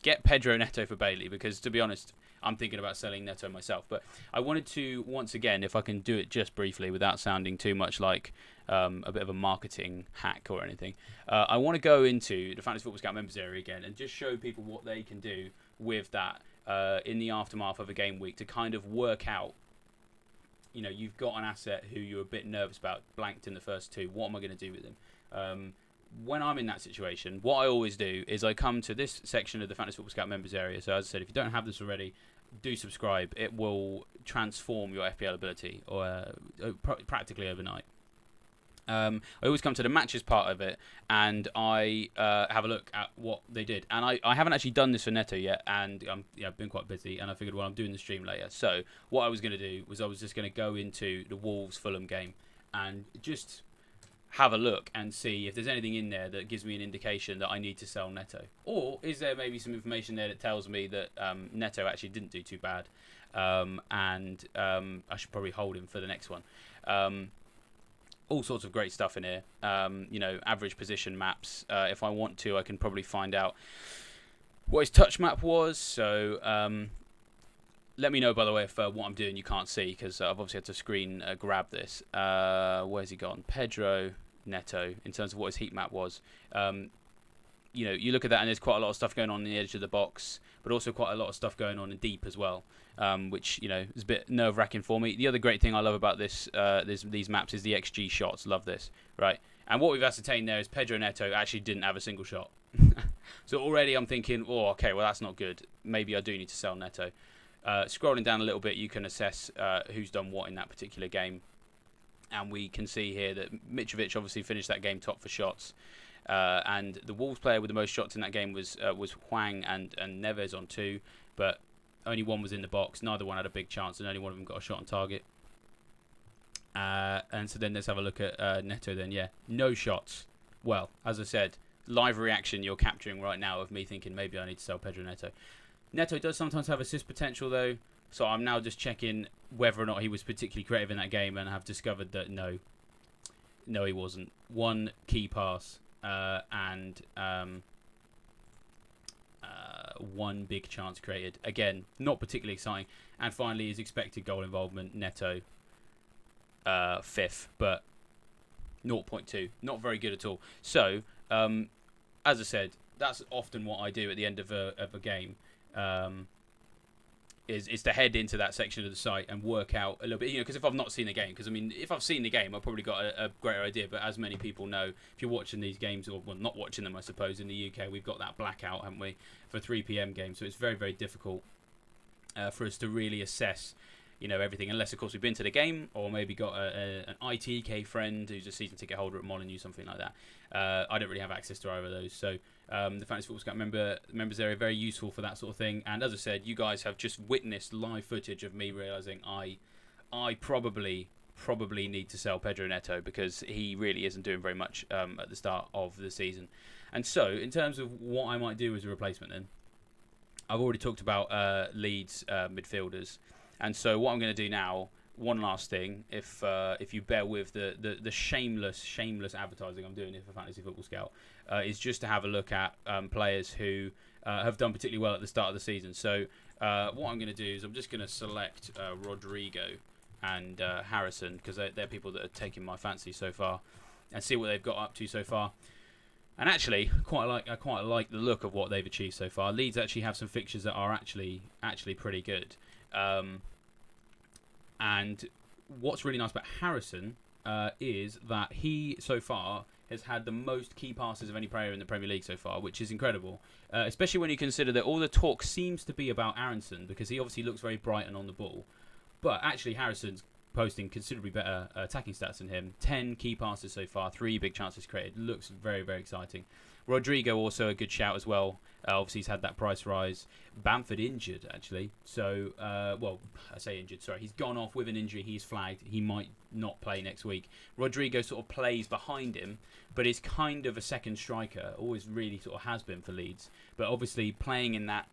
get Pedro Neto for Bailey, because to be honest, I'm thinking about selling Neto myself. But I wanted to, once again, if I can do it just briefly without sounding too much like a bit of a marketing hack or anything, I want to go into the Fantasy Football Scout Members Area again and just show people what they can do with that in the aftermath of a game week to kind of work out, you've got an asset who you're a bit nervous about, blanked in the first 2. What am I going to do with him? When I'm in that situation, what I always do is I come to this section of the Fantasy Football Scout Members Area. So as I said, if you don't have this already, do subscribe. It will transform your FPL ability practically overnight. I always come to the matches part of it, and I have a look at what they did. And I haven't actually done this for Neto yet, and I've been quite busy, and I figured, well, I'm doing the stream later. So what I was going to do was I was just going to go into the Wolves-Fulham game and just have a look and see if there's anything in there that gives me an indication that I need to sell Neto. Or is there maybe some information there that tells me that Neto actually didn't do too bad, and I should probably hold him for the next one. All sorts of great stuff in here. Average position maps. If I want to, I can probably find out what his touch map was. So let me know, by the way, if what I'm doing you can't see, because I've obviously had to screen grab this. Where's he gone? Pedro Neto, in terms of what his heat map was. You look at that and there's quite a lot of stuff going on the edge of the box, but also quite a lot of stuff going on in deep as well, which is a bit nerve-wracking for me. The other great thing I love about these maps is the XG shots. Love this, right? And what we've ascertained there is Pedro Neto actually didn't have a single shot. So already I'm thinking, oh, okay, well, that's not good. Maybe I do need to sell Neto. Scrolling down a little bit, you can assess who's done what in that particular game. And we can see here that Mitrovic obviously finished that game top for shots. And the Wolves player with the most shots in that game was Hwang and Neves on 2. But only one was in the box. Neither one had a big chance, and only one of them got a shot on target. And so then let's have a look at Neto then. Yeah, no shots. Well, as I said, live reaction you're capturing right now of me thinking maybe I need to sell Pedro Neto. Neto does sometimes have assist potential though, so I'm now just checking whether or not he was particularly creative in that game, and have discovered that no, he wasn't. One key pass and one big chance created. Again, not particularly exciting. And finally, his expected goal involvement, Neto, 5th, but 0.2. Not very good at all. So, as I said, that's often what I do at the end of a game. Is to head into that section of the site and work out a little bit, because if I've not seen the game, because I mean, if I've seen the game, I've probably got a greater idea. But as many people know, if you're watching these games, or well, not watching them, I suppose, in the UK, we've got that blackout, haven't we, for 3 p.m. games. So it's very, very difficult for us to really assess, everything, unless of course we've been to the game, or maybe got an ITK friend who's a season ticket holder at Molineux, something like that. I don't really have access to either of those, so the Fantasy Football Scout members area, very useful for that sort of thing. And as I said, you guys have just witnessed live footage of me realising I probably need to sell Pedro Neto, because he really isn't doing very much at the start of the season. And so, in terms of what I might do as a replacement then, I've already talked about Leeds midfielders. And so what I'm going to do now, one last thing, if you bear with the shameless advertising I'm doing here for Fantasy Football Scout, is just to have a look at players who have done particularly well at the start of the season. So what I'm going to do is I'm just going to select Rodrigo and Harrison, because they're people that are taking my fancy so far, and see what they've got up to so far. And actually, I quite like the look of what they've achieved so far. Leeds actually have some fixtures that are actually pretty good. And what's really nice about Harrison is that he, so far, has had the most key passes of any player in the Premier League so far, which is incredible. Especially when you consider that all the talk seems to be about Aaronson, because he obviously looks very bright and on the ball. But actually, Harrison's posting considerably better attacking stats than him. 10 key passes so far, 3 big chances created. Looks very, very exciting. Rodrigo also a good shout as well. Obviously, he's had that price rise. Bamford injured, actually. So, well, I say injured, sorry. He's gone off with an injury. He's flagged. He might not play next week. Rodrigo sort of plays behind him, but is kind of a second striker. Always really sort of has been for Leeds. But obviously, playing in that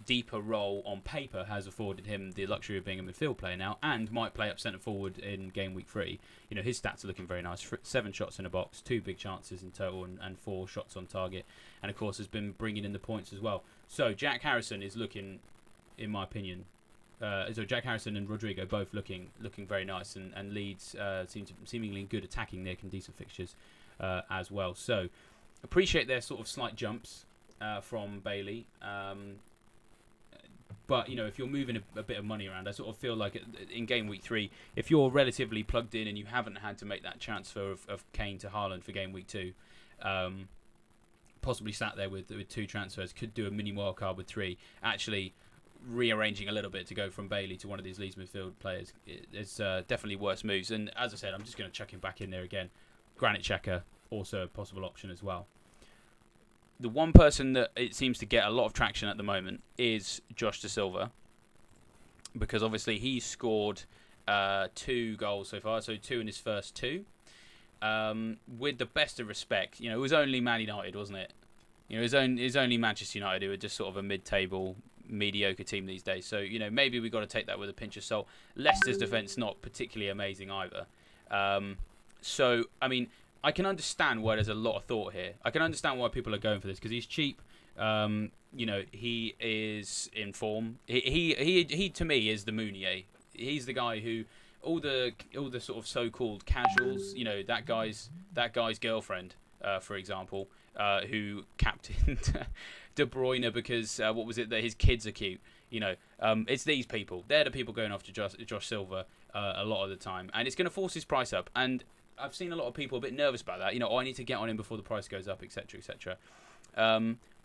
deeper role on paper has afforded him the luxury of being a midfield player now, and might play up centre forward in game week 3. His stats are looking very nice. 7 shots in a box, 2 big chances in total, and 4 shots on target, and of course has been bringing in the points as well. So Jack Harrison is looking, in my opinion, so Jack Harrison and Rodrigo both looking very nice, and Leeds seemingly good attacking nick and decent fixtures as well. So appreciate their sort of slight jumps from Bailey. But, if you're moving a bit of money around, I sort of feel like in game week 3, if you're relatively plugged in and you haven't had to make that transfer of Kane to Haaland for game week 2, possibly sat there with 2 transfers, could do a mini wildcard with 3, actually rearranging a little bit to go from Bailey to one of these Leeds midfield players, it's definitely worse moves. And as I said, I'm just going to chuck him back in there again. Granit Xhaka, also a possible option as well. The one person that it seems to get a lot of traction at the moment is Josh Da Silva, because obviously he's scored 2 goals so far, so 2 in his first 2. With the best of respect, it was only Man United, wasn't it? It was only Manchester United who are just sort of a mid-table, mediocre team these days. So, maybe we've got to take that with a pinch of salt. Leicester's defence not particularly amazing either. So, I mean, I can understand why there's a lot of thought here. I can understand why people are going for this, because he's cheap. He is in form. He to me is the Mounier. He's the guy who all the sort of so-called casuals, that guy's girlfriend, for example, who captained De Bruyne because what was it, that his kids are cute. It's these people. They're the people going after Josh Silva a lot of the time, and it's going to force his price up. And I've seen a lot of people a bit nervous about that. I need to get on him before the price goes up, etc., etc.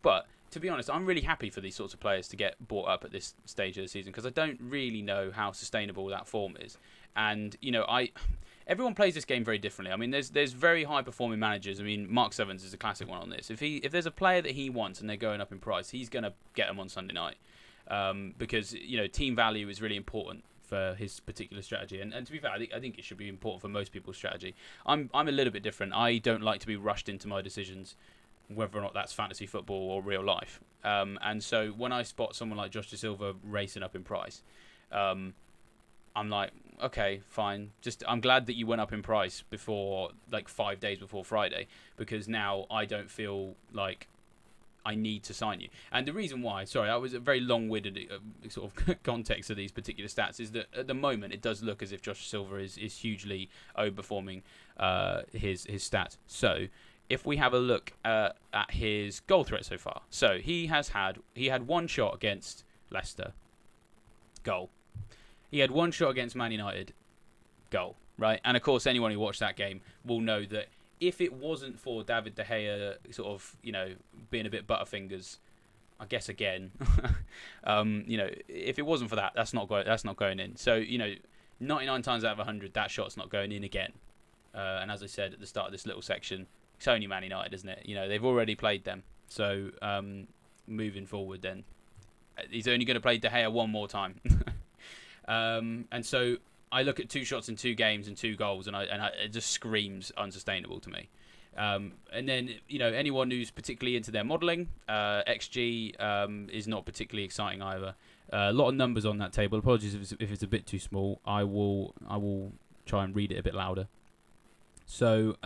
But to be honest, I'm really happy for these sorts of players to get bought up at this stage of the season because I don't really know how sustainable that form is. And everyone plays this game very differently. I mean, there's very high performing managers. I mean, Mark Sevens is a classic one on this. If there's a player that he wants and they're going up in price, he's going to get them on Sunday night because team value is really important for his particular strategy. And to be fair, I think it should be important for most people's strategy. I'm a little bit different. I don't like to be rushed into my decisions, whether or not that's fantasy football or real life. And so when I spot someone like Josh Da Silva racing up in price, I'm like, okay, fine. I'm glad that you went up in price before, like 5 days before Friday, because now I don't feel like I need to sign you. And the reason why, sorry, I was a very long-winded sort of context of these particular stats, is that at the moment it does look as if Josh Silva is hugely overperforming his stats. So if we have a look at his goal threat so far, so he had one shot against Leicester, goal. He had one shot against Man United, goal, right? And of course, anyone who watched that game will know that if it wasn't for David De Gea sort of, being a bit butterfingers, I guess again, if it wasn't for that, that's not going in. So, 99 times out of 100, that shot's not going in again. And as I said at the start of this little section, it's only Man United, isn't it? They've already played them. So, moving forward then, he's only going to play De Gea one more time. And so I look at 2 shots in 2 games and 2 goals, and it just screams unsustainable to me. And then anyone who's particularly into their modelling, XG is not particularly exciting either. A lot of numbers on that table. Apologies if it's a bit too small. I will try and read it a bit louder. So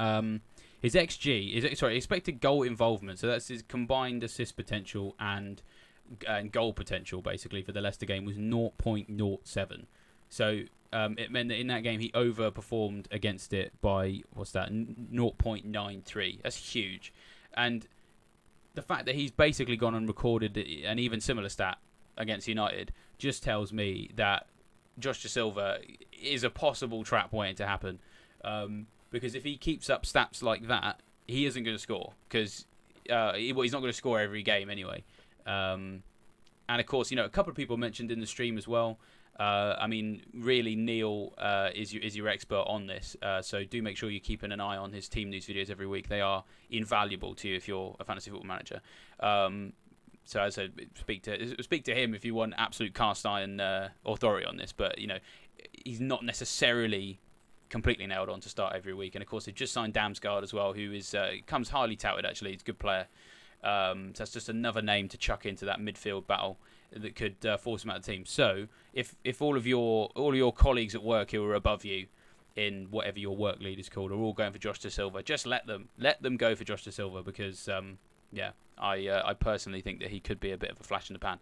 his XG expected goal involvement. So that's his combined assist potential and goal potential basically for the Leicester game was 0.07. So it meant that in that game he overperformed against it by 0.93. That's huge. And the fact that he's basically gone and recorded an even similar stat against United just tells me that Josh Da Silva is a possible trap waiting to happen. Because if he keeps up stats like that, he isn't going to score because he's not going to score every game anyway. And of course, a couple of people mentioned in the stream as well. I mean, really, Neil is your expert on this. So do make sure you're keeping an eye on his team news videos every week. They are invaluable to you if you're a fantasy football manager. So as I said, speak to him if you want absolute cast iron authority on this. But he's not necessarily completely nailed on to start every week. And of course, they've just signed Damsgaard as well, who comes highly touted actually. He's a good player. So that's just another name to chuck into that midfield battle that could force him out of the team. So if all of your colleagues at work who are above you in whatever your work lead is called are all going for Josh Da Silva, just let them go for Josh Da Silva because I personally think that he could be a bit of a flash in the pan.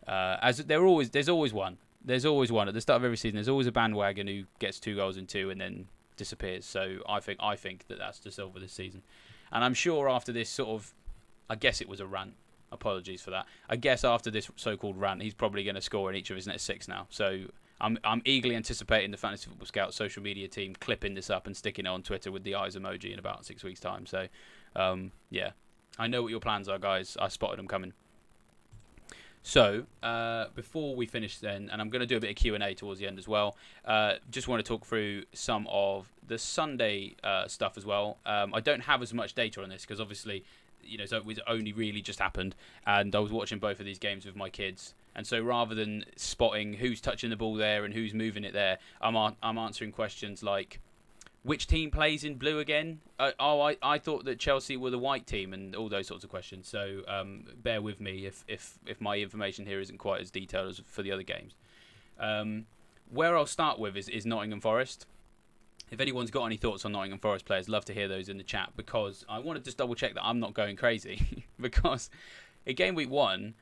As there's always one at the start of every season. There's always a bandwagon who gets 2 goals in 2 and then disappears. So I think that's Da Silva this season, and I'm sure after this sort of, I guess it was a rant. Apologies for that. I guess after this so-called rant, he's probably going to score in each of his next 6 now. So I'm eagerly anticipating the Fantasy Football Scout social media team clipping this up and sticking it on Twitter with the eyes emoji in about 6 weeks' time. So, I know what your plans are, guys. I spotted them coming. So, before we finish then, and I'm going to do a bit of Q&A towards the end as well, just want to talk through some of the Sunday stuff as well. I don't have as much data on this because obviously, so it was only really just happened, and I was watching both of these games with my kids. And so rather than spotting who's touching the ball there and who's moving it there, I'm answering questions like, which team plays in blue again? I thought that Chelsea were the white team, and all those sorts of questions. So bear with me if my information here isn't quite as detailed as for the other games. Where I'll start with is Nottingham Forest. If anyone's got any thoughts on Nottingham Forest players, love to hear those in the chat, because I want to just double check that I'm not going crazy. Because in game week 1,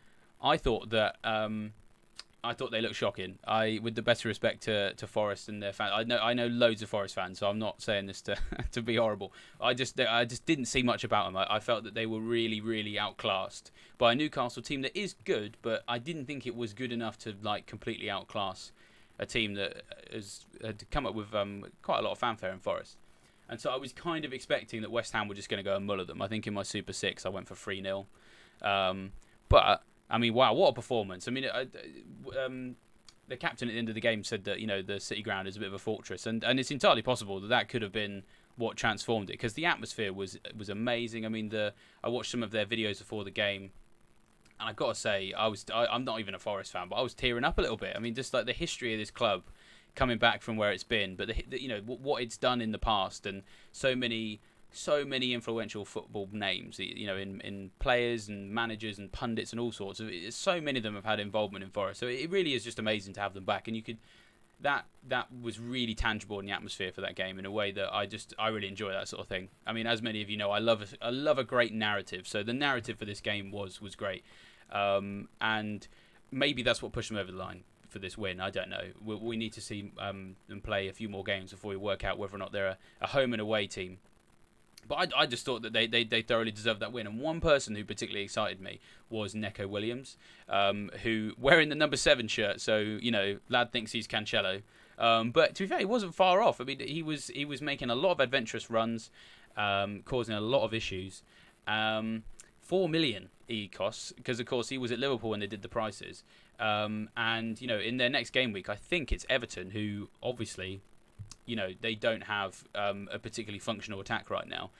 I thought that they looked shocking. With the best respect to Forest and their fans, I know loads of Forest fans, so I'm not saying this to be horrible. I just didn't see much about them. I felt that they were really, really outclassed by a Newcastle team that is good, but I didn't think it was good enough to completely outclass a team that had come up with quite a lot of fanfare in Forest. And so I was kind of expecting that West Ham were just going to go and muller them. I think in my Super 6 I went for 3-0. But I mean, wow, what a performance! I mean, the captain at the end of the game said that the City ground is a bit of a fortress, and it's entirely possible that could have been what transformed it, because the atmosphere was amazing. I mean, I watched some of their videos before the game, and I've got to say, I'm not even a Forest fan, but I was tearing up a little bit. I mean, just like the history of this club coming back from where it's been, but what it's done in the past, and so many influential football names, in players and managers and pundits and all sorts of. So many of them have had involvement in Forest, so it really is just amazing to have them back. And you could that was really tangible in the atmosphere for that game in a way that I really enjoy that sort of thing. I mean, as many of you know, I love a great narrative. So the narrative for this game was great, and maybe that's what pushed them over the line for this win. I don't know. We need to see them play a few more games before we work out whether or not they're a home and away team. But I just thought that they thoroughly deserved that win. And one person who particularly excited me was Neco Williams, who wearing the number 7 shirt. So, lad thinks he's Cancelo. But to be fair, he wasn't far off. I mean, he was making a lot of adventurous runs, causing a lot of issues. 4 million he costs, because of course he was at Liverpool when they did the prices. And, in their next game week, I think it's Everton, who obviously... they don't have a particularly functional attack right now.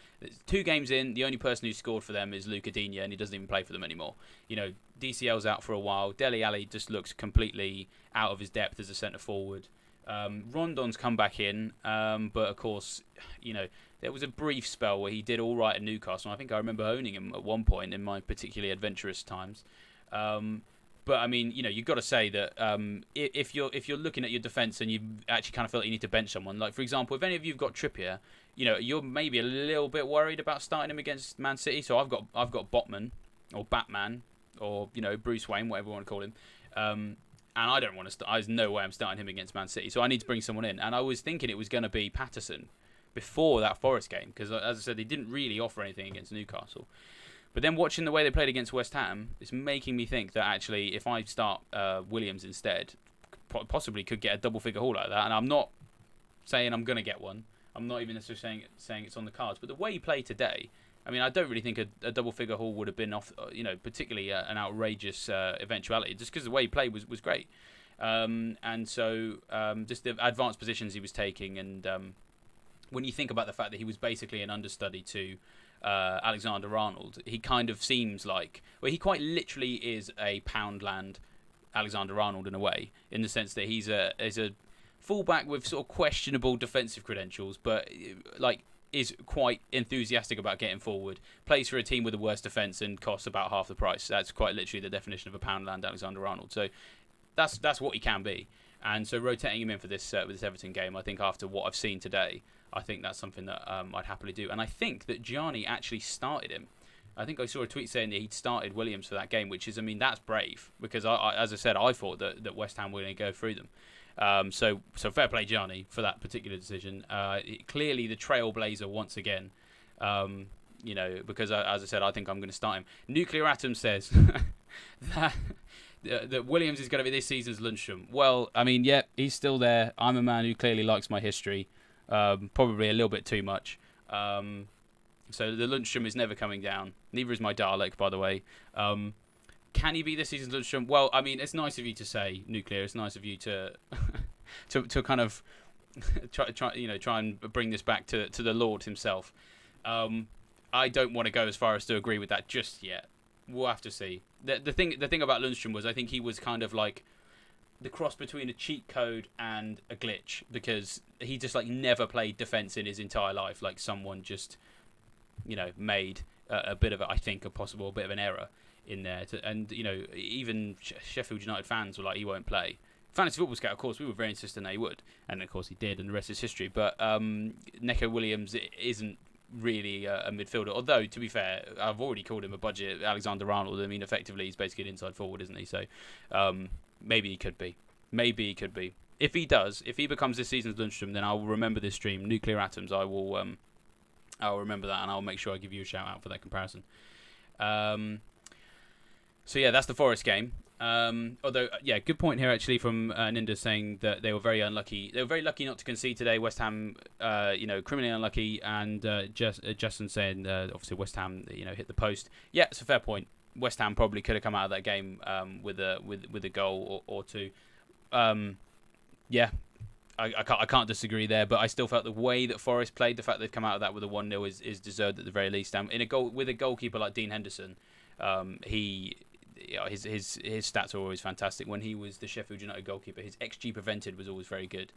2 games in, the only person who scored for them is Luca Digne, and he doesn't even play for them anymore. DCL's out for a while. Dele Alli just looks completely out of his depth as a centre forward. Rondon's come back in, but of course, there was a brief spell where he did all right at Newcastle. I think I remember owning him at one point in my particularly adventurous times. But I mean, you've got to say that if you're looking at your defence and you actually kind of feel like you need to bench someone, like for example, if any of you've got Trippier, you're maybe a little bit worried about starting him against Man City. So I've got Botman or Batman or Bruce Wayne, whatever you want to call him, and I don't want to. There's no way I'm starting him against Man City. So I need to bring someone in, and I was thinking it was going to be Patterson before that Forest game, because as I said, they didn't really offer anything against Newcastle. But then watching the way they played against West Ham, it's making me think that actually if I start Williams instead, possibly could get a double-figure haul like that. And I'm not saying I'm going to get one. I'm not even necessarily saying it's on the cards. But the way he played today, I mean, I don't really think a double-figure haul would have been off, particularly an outrageous eventuality, just because the way he played was great. And so just the advanced positions he was taking, and when you think about the fact that he was basically an understudy to Alexander-Arnold, he kind of seems like... Well, he quite literally is a Poundland Alexander-Arnold in a way, in the sense that he's a fullback with sort of questionable defensive credentials, but is quite enthusiastic about getting forward, plays for a team with the worst defence and costs about half the price. That's quite literally the definition of a Poundland Alexander-Arnold. So that's what he can be. And so rotating him in for this with this Everton game, I think after what I've seen today, I think that's something that I'd happily do. And I think that Gianni actually started him. I think I saw a tweet saying that he'd started Williams for that game, which is, I mean, that's brave, because as I said, I thought that West Ham were going to go through them. So fair play Gianni for that particular decision. Clearly the trailblazer once again, because as I said, I think I'm going to start him. Nuclear Atom says that Williams is going to be this season's Lundstram. Well, I mean, yeah, he's still there. I'm a man who clearly likes my history. Probably a little bit too much. So the Lundstram is never coming down. Neither is my Dalek, by the way. Can he be this season's Lundstram? Well, I mean, it's nice of you to say, Nuclear. It's nice of you to to kind of try and bring this back to the Lord himself. I don't want to go as far as to agree with that just yet. We'll have to see. The thing about Lundstram was, I think he was kind of like the cross between a cheat code and a glitch, because he just never played defence in his entire life. Like someone just made a bit of I think a possible bit of an error in there. And even Sheffield United fans were like, he won't play. Fantasy Football Scout, of course, we were very insistent that he would, and of course he did, and the rest is history. But Neco Williams isn't really a midfielder, although to be fair, I've already called him a budget Alexander-Arnold. I mean, effectively he's basically an inside forward, isn't he? So maybe he could be. If he becomes this season's Lundstram, then I will remember this stream, Nuclear Atoms. I'll remember that, and I'll make sure I give you a shout out for that comparison. So yeah, that's the Forest game. Although, yeah, good point here actually from Ninda, saying that they were very unlucky. They were very lucky not to concede today. West Ham, criminally unlucky. And Justin saying, obviously West Ham, hit the post. Yeah, it's a fair point. West Ham probably could have come out of that game with a goal or two. Yeah, I can't disagree there, but I still felt the way that Forest played, the fact they've come out of that with a 1-0 is deserved at the very least. In a goal with a goalkeeper like Dean Henderson, his stats are always fantastic. When he was the Sheffield United goalkeeper, his XG prevented was always very good.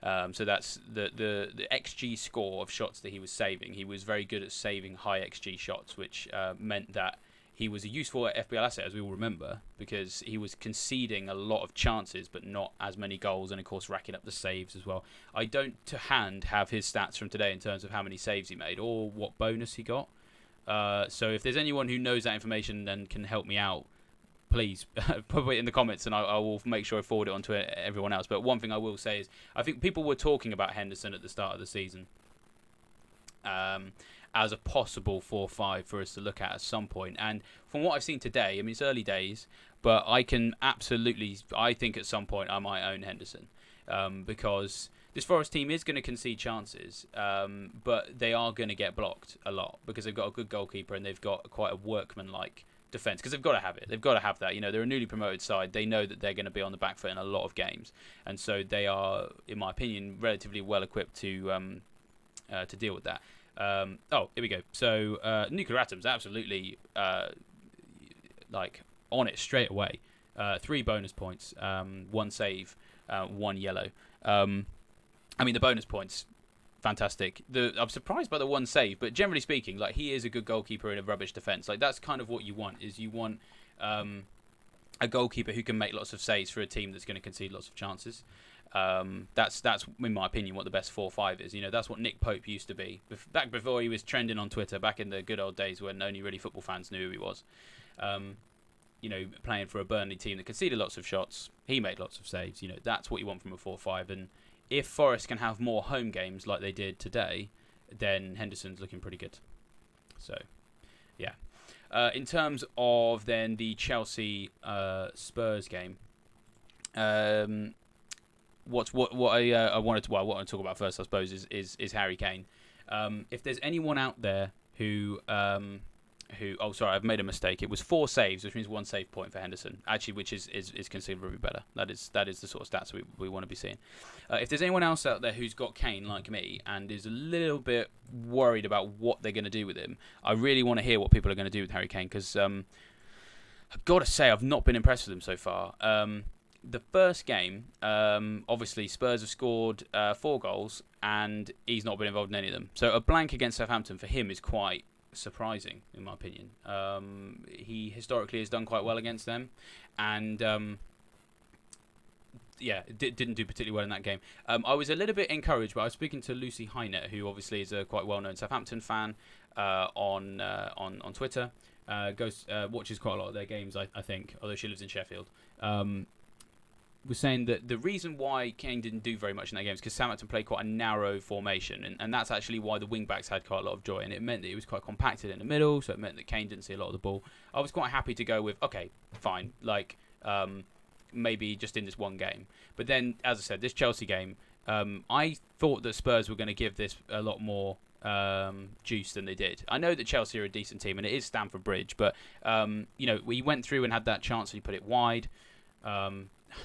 So that's the XG score of shots that he was saving. He was very good at saving high XG shots, which meant that he was a useful FPL asset, as we all remember, because he was conceding a lot of chances, but not as many goals, and of course racking up the saves as well. I don't to hand have his stats from today in terms of how many saves he made or what bonus he got. So if there's anyone who knows that information and can help me out, please put it in the comments, and I will make sure I forward it on to everyone else. But one thing I will say is, I think people were talking about Henderson at the start of the season as a possible 4-5 for us to look at some point. And from what I've seen today, I mean, it's early days, but I think at some point I might own Henderson because this Forest team is going to concede chances, but they are going to get blocked a lot because they've got a good goalkeeper and they've got quite a workmanlike defence, because they've got to have it. They've got to have that. You know, they're a newly promoted side. They know that they're going to be on the back foot in a lot of games, and so they are, in my opinion, relatively well equipped to deal with that. Here we go. So Nuclear Atoms absolutely on it straight away. 3 bonus points, 1 save, 1 yellow. I mean, the bonus points, fantastic. I'm surprised by the 1 save, but generally speaking, like, he is a good goalkeeper in a rubbish defence. Like, that's kind of what you want. Is you want a goalkeeper who can make lots of saves for a team that's going to concede lots of chances. That's in my opinion what the best 4-5 is. You know, that's what Nick Pope used to be back before he was trending on Twitter, back in the good old days when only really football fans knew who he was. You know, playing for a Burnley team that conceded lots of shots, he made lots of saves. You know, that's what you want from a 4-5. And if Forest can have more home games like they did today, then Henderson's looking pretty good. So, yeah. In terms of then the Chelsea Spurs game, what I wanted to talk about first, I suppose, is Harry Kane. If there's anyone out there who I've made a mistake. It was 4 saves, which means 1 save point for Henderson, actually, which is considerably better. That is the sort of stats we want to be seeing. If there's anyone else out there who's got Kane like me and is a little bit worried about what they're going to do with him, I really want to hear what people are going to do with Harry Kane, because I've got to say I've not been impressed with him so far. The first game, obviously Spurs have scored 4 goals and he's not been involved in any of them. So a blank against Southampton for him is quite surprising, in my opinion. He historically has done quite well against them, and didn't do particularly well in that game. I was a little bit encouraged, but I was speaking to Lucy Hynett, who obviously is a quite well-known Southampton fan, on Twitter. Watches quite a lot of their games, I think, although she lives in Sheffield. Was saying that the reason why Kane didn't do very much in that game is because Southampton played quite a narrow formation, and that's actually why the wing-backs had quite a lot of joy, and it meant that it was quite compacted in the middle, so it meant that Kane didn't see a lot of the ball. I was quite happy to go with, okay, fine, maybe just in this one game. But then, as I said, this Chelsea game, I thought that Spurs were going to give this a lot more juice than they did. I know that Chelsea are a decent team, and it is Stamford Bridge, but we went through and had that chance, and he put it wide.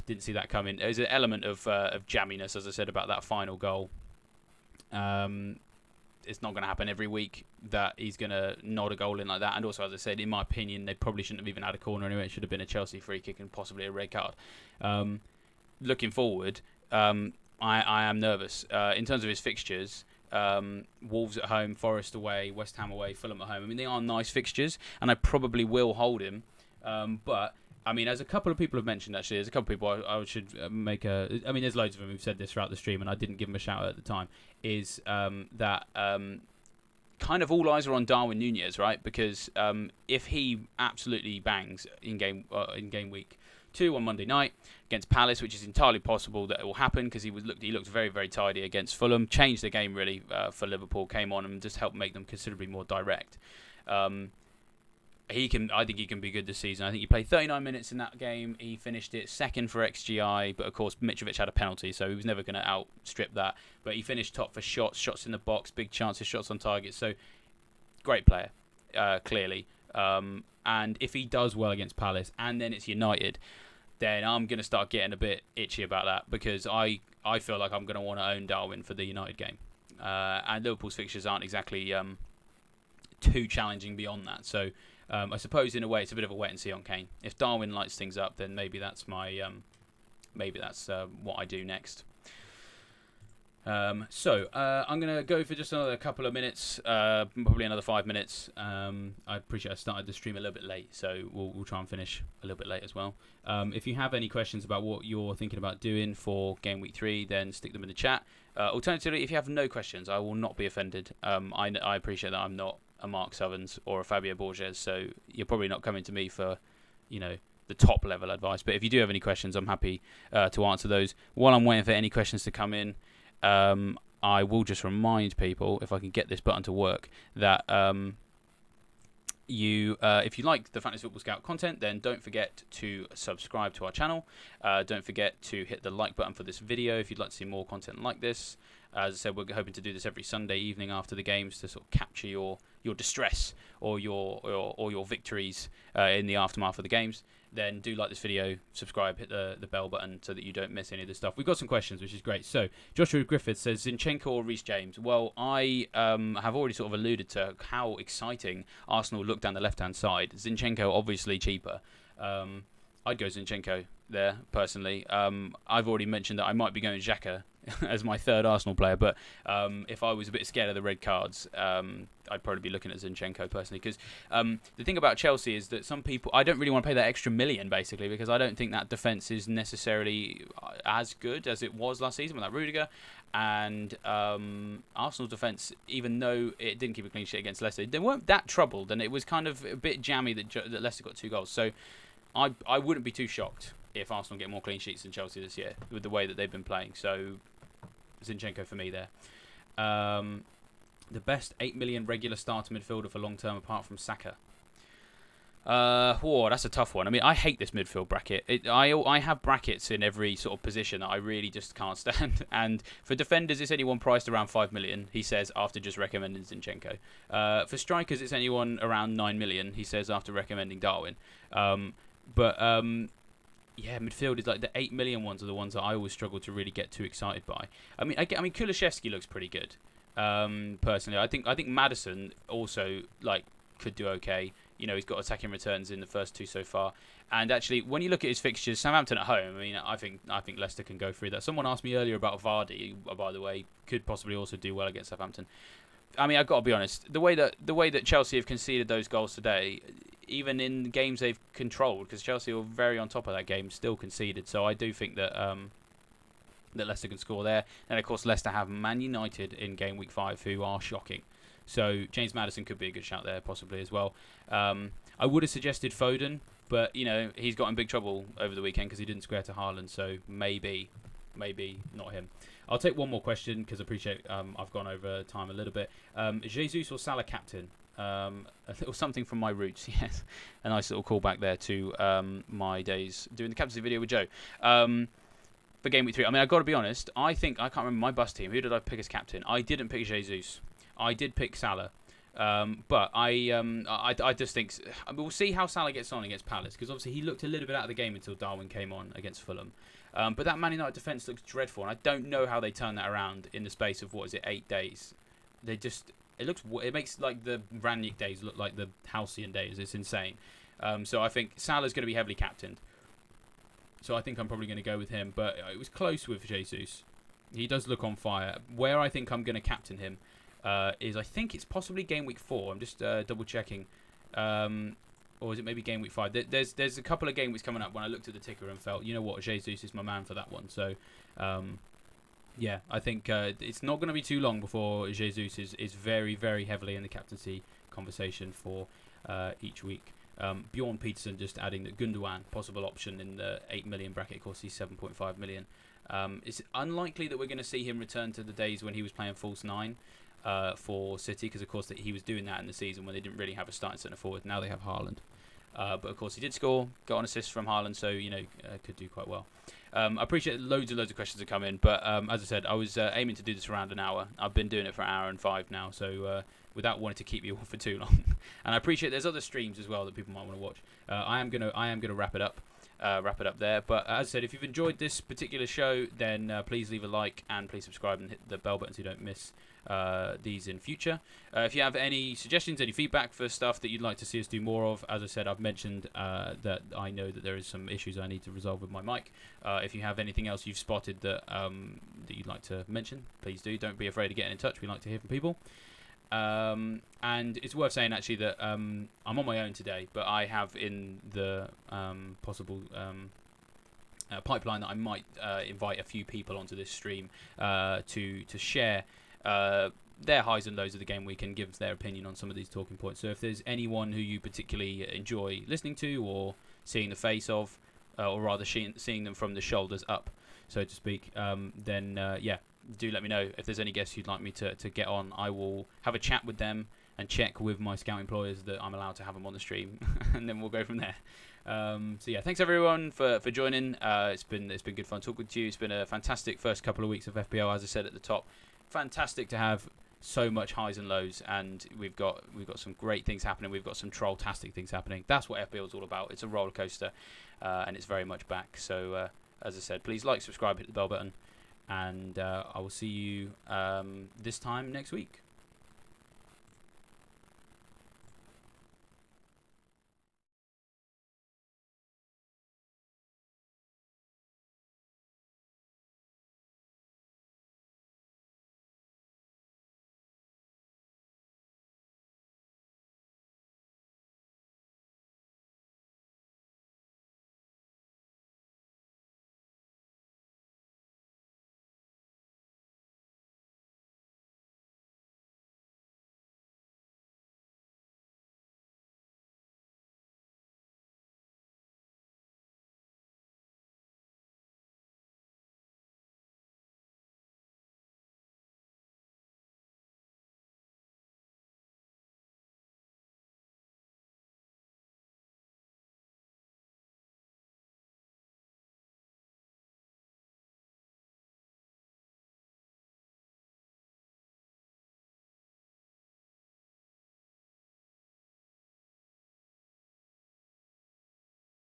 Didn't see that coming. There's an element of jamminess, as I said, about that final goal. It's not going to happen every week that he's going to nod a goal in like that. And also, as I said, in my opinion, they probably shouldn't have even had a corner anyway. It should have been a Chelsea free kick and possibly a red card. Looking forward, I am nervous. In terms of his fixtures, Wolves at home, Forest away, West Ham away, Fulham at home. I mean, they are nice fixtures, and I probably will hold him. But I mean, as a couple of people have mentioned, actually, there's a couple of people I should make a... I mean, there's loads of them who've said this throughout the stream, and I didn't give them a shout out at the time, is that kind of all eyes are on Darwin Núñez, right? Because if he absolutely bangs in game week 2 on Monday night against Palace, which is entirely possible that it will happen, because he looked very, very tidy against Fulham, changed the game, really, for Liverpool, came on and just helped make them considerably more direct. I think he can be good this season. I think he played 39 minutes in that game. He finished it second for XGI, but of course Mitrovic had a penalty, so he was never going to outstrip that. But he finished top for shots in the box, big chances, shots on target. So great player, clearly. And if he does well against Palace and then it's United, then I'm going to start getting a bit itchy about that, because I feel like I'm going to want to own Darwin for the United game. And Liverpool's fixtures aren't exactly too challenging beyond that. So I suppose in a way it's a bit of a wait and see on Kane. If Darwin lights things up, then maybe that's my what I do next. So I'm going to go for just another couple of minutes, probably another 5 minutes. I appreciate I started the stream a little bit late, so we'll try and finish a little bit late as well. If you have any questions about what you're thinking about doing for Game Week 3, then stick them in the chat. Alternatively, if you have no questions, I will not be offended. I appreciate that I'm not a Mark Southerns or a Fabio Borges, so you're probably not coming to me for, the top level advice. But if you do have any questions, I'm happy to answer those. While I'm waiting for any questions to come in, I will just remind people, if I can get this button to work, that if you like the Fantasy Football Scout content, then don't forget to subscribe to our channel. Don't forget to hit the like button for this video if you'd like to see more content like this. As I said, we're hoping to do this every Sunday evening after the games to sort of capture your distress or your victories in the aftermath of the games. Then do like this video, subscribe, hit the bell button so that you don't miss any of this stuff. We've got some questions, which is great. So Joshua Griffith says, Zinchenko or Reece James? Well, I have already sort of alluded to how exciting Arsenal look down the left-hand side. Zinchenko, obviously cheaper. I'd go Zinchenko there, personally. I've already mentioned that I might be going Xhaka as my third Arsenal player, but if I was a bit scared of the red cards, I'd probably be looking at Zinchenko personally, because the thing about Chelsea is that some people, I don't really want to pay that extra million, basically, because I don't think that defence is necessarily as good as it was last season with that Rudiger. And Arsenal's defence, even though it didn't keep a clean sheet against Leicester, they weren't that troubled, and it was kind of a bit jammy that Leicester got 2 goals. So I wouldn't be too shocked if Arsenal get more clean sheets than Chelsea this year with the way that they've been playing. So Zinchenko for me there. The best 8 million regular starter midfielder for long term apart from Saka. That's a tough one. I mean, I hate this midfield bracket. I have brackets in every sort of position that I really just can't stand. And for defenders, it's anyone priced around 5 million, he says, after just recommending Zinchenko. For strikers, it's anyone around 9 million, he says, after recommending Darwin. Yeah, midfield is like the 8 million ones are the ones that I always struggle to really get too excited by. I mean, Kulusevski looks pretty good. Personally, I think Maddison also could do okay. He's got attacking returns in the first 2 so far. And actually, when you look at his fixtures, Southampton at home, I mean, I think Leicester can go through that. Someone asked me earlier about Vardy, by the way, could possibly also do well against Southampton. I mean, I've got to be honest. The way that Chelsea have conceded those goals today, even in games they've controlled, because Chelsea were very on top of that game, still conceded. So I do think that that Leicester can score there. And of course, Leicester have Man United in Game Week 5, who are shocking. So James Maddison could be a good shout there, possibly as well. I would have suggested Foden, but he's got in big trouble over the weekend because he didn't square to Haaland. So maybe not him. I'll take one more question because I appreciate I've gone over time a little bit. Jesus or Salah captain? A little something from my roots, yes. A nice little callback there to my days doing the captaincy video with Joe. For Game Week 3, I mean, I've got to be honest. I can't remember my bus team. Who did I pick as captain? I didn't pick Jesus. I did pick Salah. But I just think we'll see how Salah gets on against Palace, because obviously he looked a little bit out of the game until Darwin came on against Fulham. But that Man United defence looks dreadful, and I don't know how they turn that around in the space of 8 days. It makes the Rangnick days look like the halcyon days. It's insane. So I think Salah's going to be heavily captained. So I think I'm probably going to go with him. But it was close with Jesus. He does look on fire. Where I think I'm going to captain him is, I think it's possibly Game Week 4. I'm just double checking. Or is it maybe Game Week 5? There's a couple of game weeks coming up when I looked at the ticker and felt, you know what, Jesus is my man for that one. So, yeah, I think it's not going to be too long before Jesus is very, very heavily in the captaincy conversation for each week. Bjorn Peterson just adding that Gundogan, possible option in the 8 million bracket. Of course, he's 7.5 million. It's unlikely that we're going to see him return to the days when he was playing false 9. For City, because of course he was doing that in the season when they didn't really have a starting centre forward. Now they have Haaland, but of course he did score, got an assist from Haaland, so could do quite well. I appreciate loads of questions have come in, but as I said, I was aiming to do this around an hour. I've been doing it for an hour and 5 now, so without wanting to keep you all for too long. And I appreciate there's other streams as well that people might want to watch. I am gonna wrap it up. There. But as I said, if you've enjoyed this particular show, then please leave a like and please subscribe and hit the bell button so you don't miss these in future. If you have any suggestions, any feedback for stuff that you'd like to see us do more of, as I said, I've mentioned that I know that there is some issues I need to resolve with my mic. If you have anything else you've spotted that you'd like to mention, please do. Don't be afraid of getting in touch. We like to hear from people. And it's worth saying actually that I'm on my own today, but I have in the possible pipeline that I might invite a few people onto this stream to share their highs and lows of the game week and give their opinion on some of these talking points. So if there's anyone who you particularly enjoy listening to or seeing the face of, or rather seeing them from the shoulders up, so to speak, then yeah, do let me know. If there's any guests you'd like me to get on, I will have a chat with them and check with my scout employers that I'm allowed to have them on the stream, and then we'll go from there. So yeah, thanks everyone for joining. It's been good fun talking to you. It's been a fantastic first couple of weeks of FPL, as I said at the top. Fantastic to have so much highs and lows, and we've got some great things happening. We've got some troll-tastic things happening. That's what FPL is all about. It's a roller coaster, and it's very much back. So as I said, please like, subscribe, hit the bell button, and I will see you this time next week.